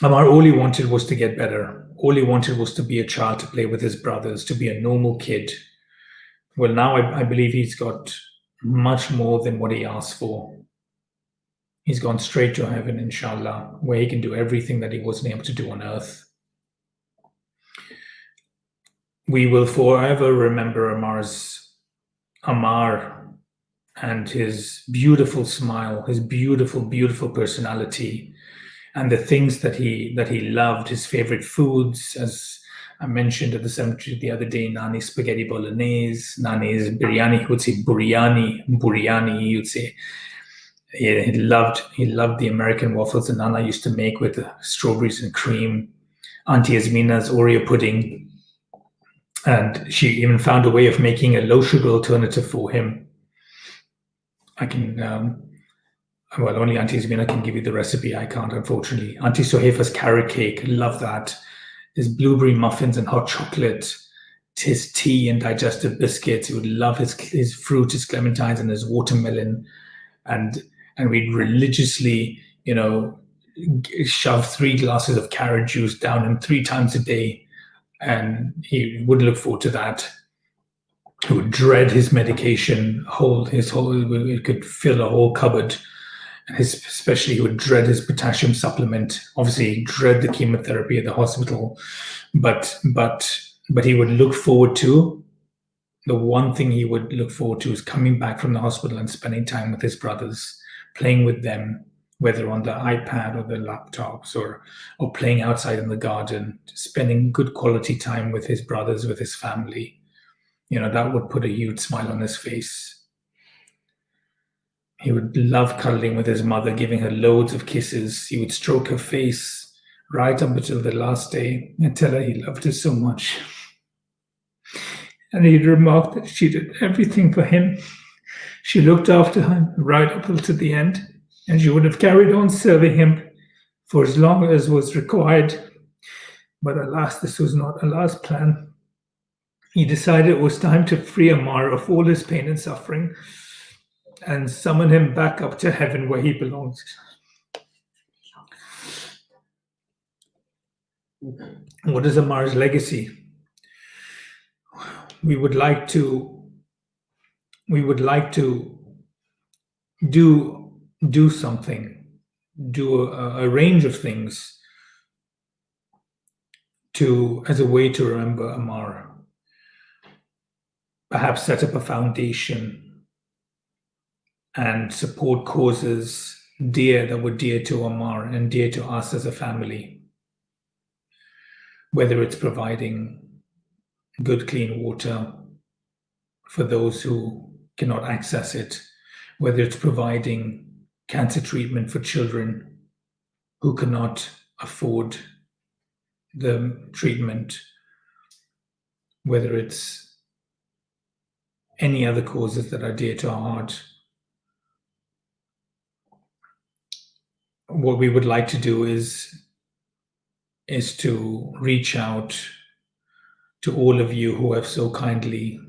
Ammaar, all he wanted was to get better. All he wanted was to be a child, to play with his brothers, to be a normal kid. Well, now I believe he's got much more than what he asked for. He's gone straight to heaven, inshallah, where he can do everything that he wasn't able to do on earth. We will forever remember Ammaar and his beautiful smile, his beautiful personality, and the things that he loved, his favorite foods, as I mentioned at the cemetery the other day, Nani spaghetti bolognese, Nani's biryani, he would say biryani, he would say. He loved the American waffles that Nana used to make with strawberries and cream, Auntie Azmina's Oreo pudding, and she even found a way of making a low sugar alternative for him. I can, only Auntie Azmina can give you the recipe. I can't, unfortunately. Auntie Sohefa's carrot cake, love that. His blueberry muffins and hot chocolate, his tea and digestive biscuits. He would love his fruit, his clementines and his watermelon. And we'd religiously, shove 3 glasses of carrot juice down him 3 times a day. And he would look forward to that. He would dread his medication, it could fill a whole cupboard. Especially he would dread his potassium supplement. Obviously, he'd dread the chemotherapy at the hospital, but he would look forward to, the one thing he would look forward to is coming back from the hospital and spending time with his brothers, playing with them, whether on the iPad or the laptops or playing outside in the garden, spending good quality time with his brothers, with his family. That would put a huge smile on his face. He would love cuddling with his mother, giving her loads of kisses. He would stroke her face right up until the last day and tell her he loved her so much. And he'd remark that she did everything for him. She looked after him right up until the end, and she would have carried on serving him for as long as was required. But alas, this was not Allah's plan. He decided it was time to free Ammaar of all his pain and suffering and summon him back up to heaven where he belongs. What is Ammaar's legacy? We would like to do something, do a range of things as a way to remember Ammaar. Perhaps set up a foundation and support causes that were dear to Ammaar and dear to us as a family. Whether it's providing good, clean water for those who cannot access it, whether it's providing cancer treatment for children who cannot afford the treatment, whether it's any other causes that are dear to our heart. What we would like to do is to reach out to all of you who have so kindly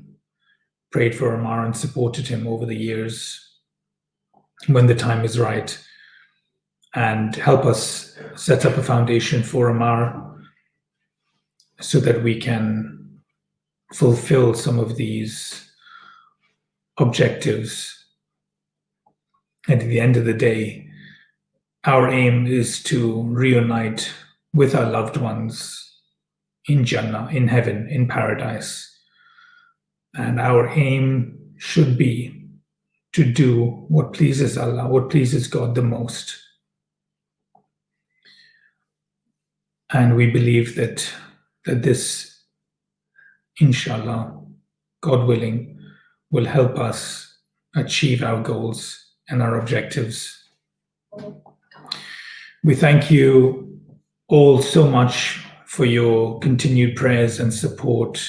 prayed for Ammaar and supported him over the years, when the time is right, and help us set up a foundation for Ammaar so that we can fulfill some of these objectives. And at the end of the day, our aim is to reunite with our loved ones in Jannah, in heaven, in paradise. And our aim should be to do what pleases Allah, what pleases God the most. And we believe that this, inshallah, God willing, will help us achieve our goals and our objectives. We thank you all so much for your continued prayers and support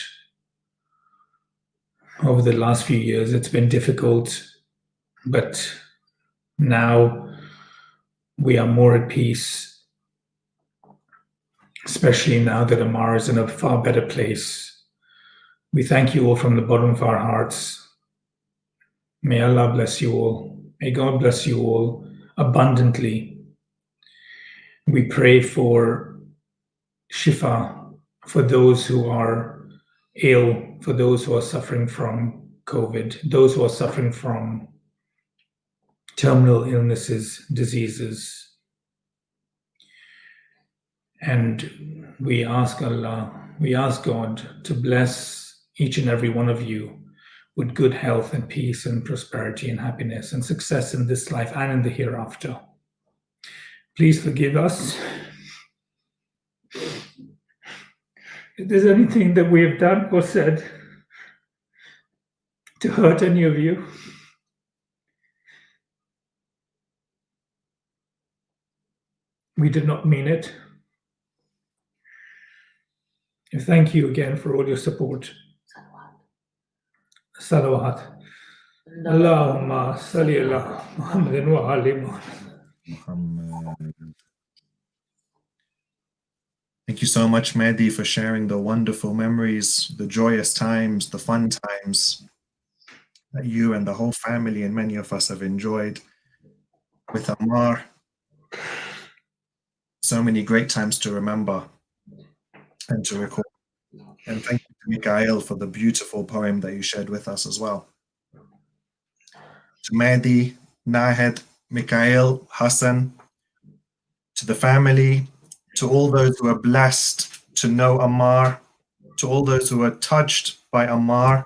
over the last few years. It's been difficult, but now we are more at peace, especially now that Ammaar is in a far better place. We thank you all from the bottom of our hearts. May Allah bless you all. May God bless you all abundantly. We pray for shifa for those who are ill, for those who are suffering from COVID, those who are suffering from terminal illnesses, diseases. And we ask Allah, we ask God to bless each and every one of you with good health and peace and prosperity and happiness and success in this life and in the hereafter. Please forgive us if there's anything that we have done or said to hurt any of you. We did not mean it. And thank you again for all your support. Salawat. Allahumma salli ala Muhammadin wa ali Muhammad. Thank you so much, Mehdi, for sharing the wonderful memories, the joyous times, the fun times that you and the whole family and many of us have enjoyed with Ammaar. So many great times to remember and to recall. And thank you to Mikhail for the beautiful poem that you shared with us as well. To Mehdi, Nahed, Mikhail, Hassan, to the family, to all those who are blessed to know Ammaar, to all those who are touched by Ammaar,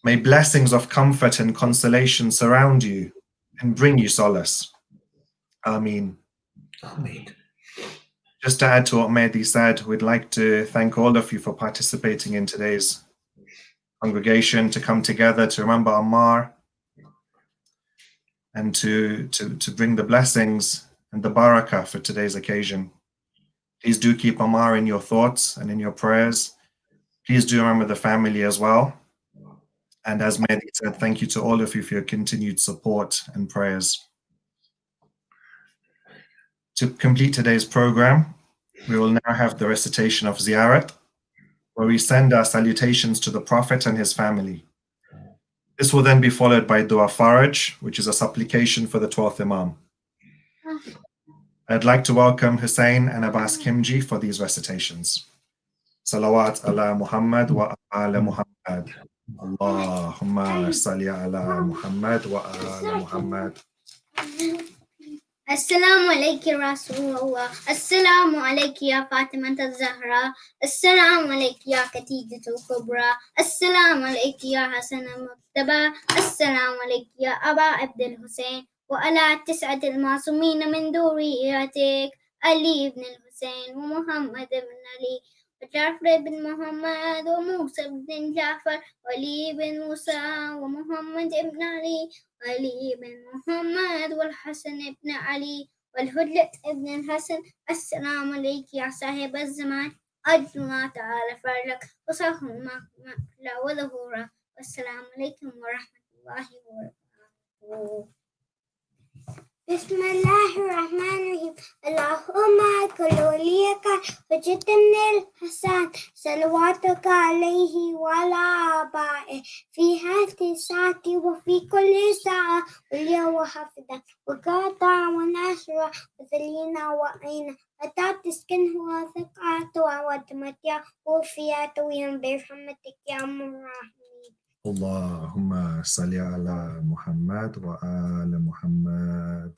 may blessings of comfort and consolation surround you and bring you solace. Ameen. Ameen. Just to add to what Mehdi said, we'd like to thank all of you for participating in today's congregation, to come together to remember Ammaar and to bring the blessings and the barakah for today's occasion. Please do keep Ammaar in your thoughts and in your prayers. Please do remember the family as well. And as Mehdi said, thank you to all of you for your continued support and prayers. To complete today's program, we will now have the recitation of Ziyarat, where we send our salutations to the Prophet and his family. This will then be followed by Dua Faraj, which is a supplication for the 12th Imam. I'd like to welcome Hussein and Abbas Kimji for these recitations. Salawat ala Muhammad wa ala Muhammad. Allahumma salli ala Muhammad wa ala Muhammad. السلام عليك يا رسول الله. السلام عليك يا فاطمة الزهراء. السلام عليك يا خديجة الكبرى. السلام عليك يا حسن المجتبى. السلام عليك يا أبا عبد الحسين وعلى 9 المعصومين من ذريتك علي بن الحسين ومحمد بن علي وجعفر بن محمد وموسى بن جعفر وعلي بن موسى ومحمد بن علي وعلي بن محمد والحسن بن علي والهجة بن الحسن. السلام عليك يا صاحب الزمان. أرجو الله تعالى فرجك وصحه مغفرة وظهورا. والسلام عليكم ورحمة الله وبركاته. بسم الله الرحمن الرحيم. اللهم كل وليك وجد من الحسن صلواتك عليه وعلى آبائه في هذه الساعة وفي كل ساعة وليا وحفظا وقاطع ونشرا وذلينا وعينا حتى تسكنه وثقعته وتمتع وفياته برحمتك يا أرحم الراحمين. اللهم صل على محمد وآل محمد.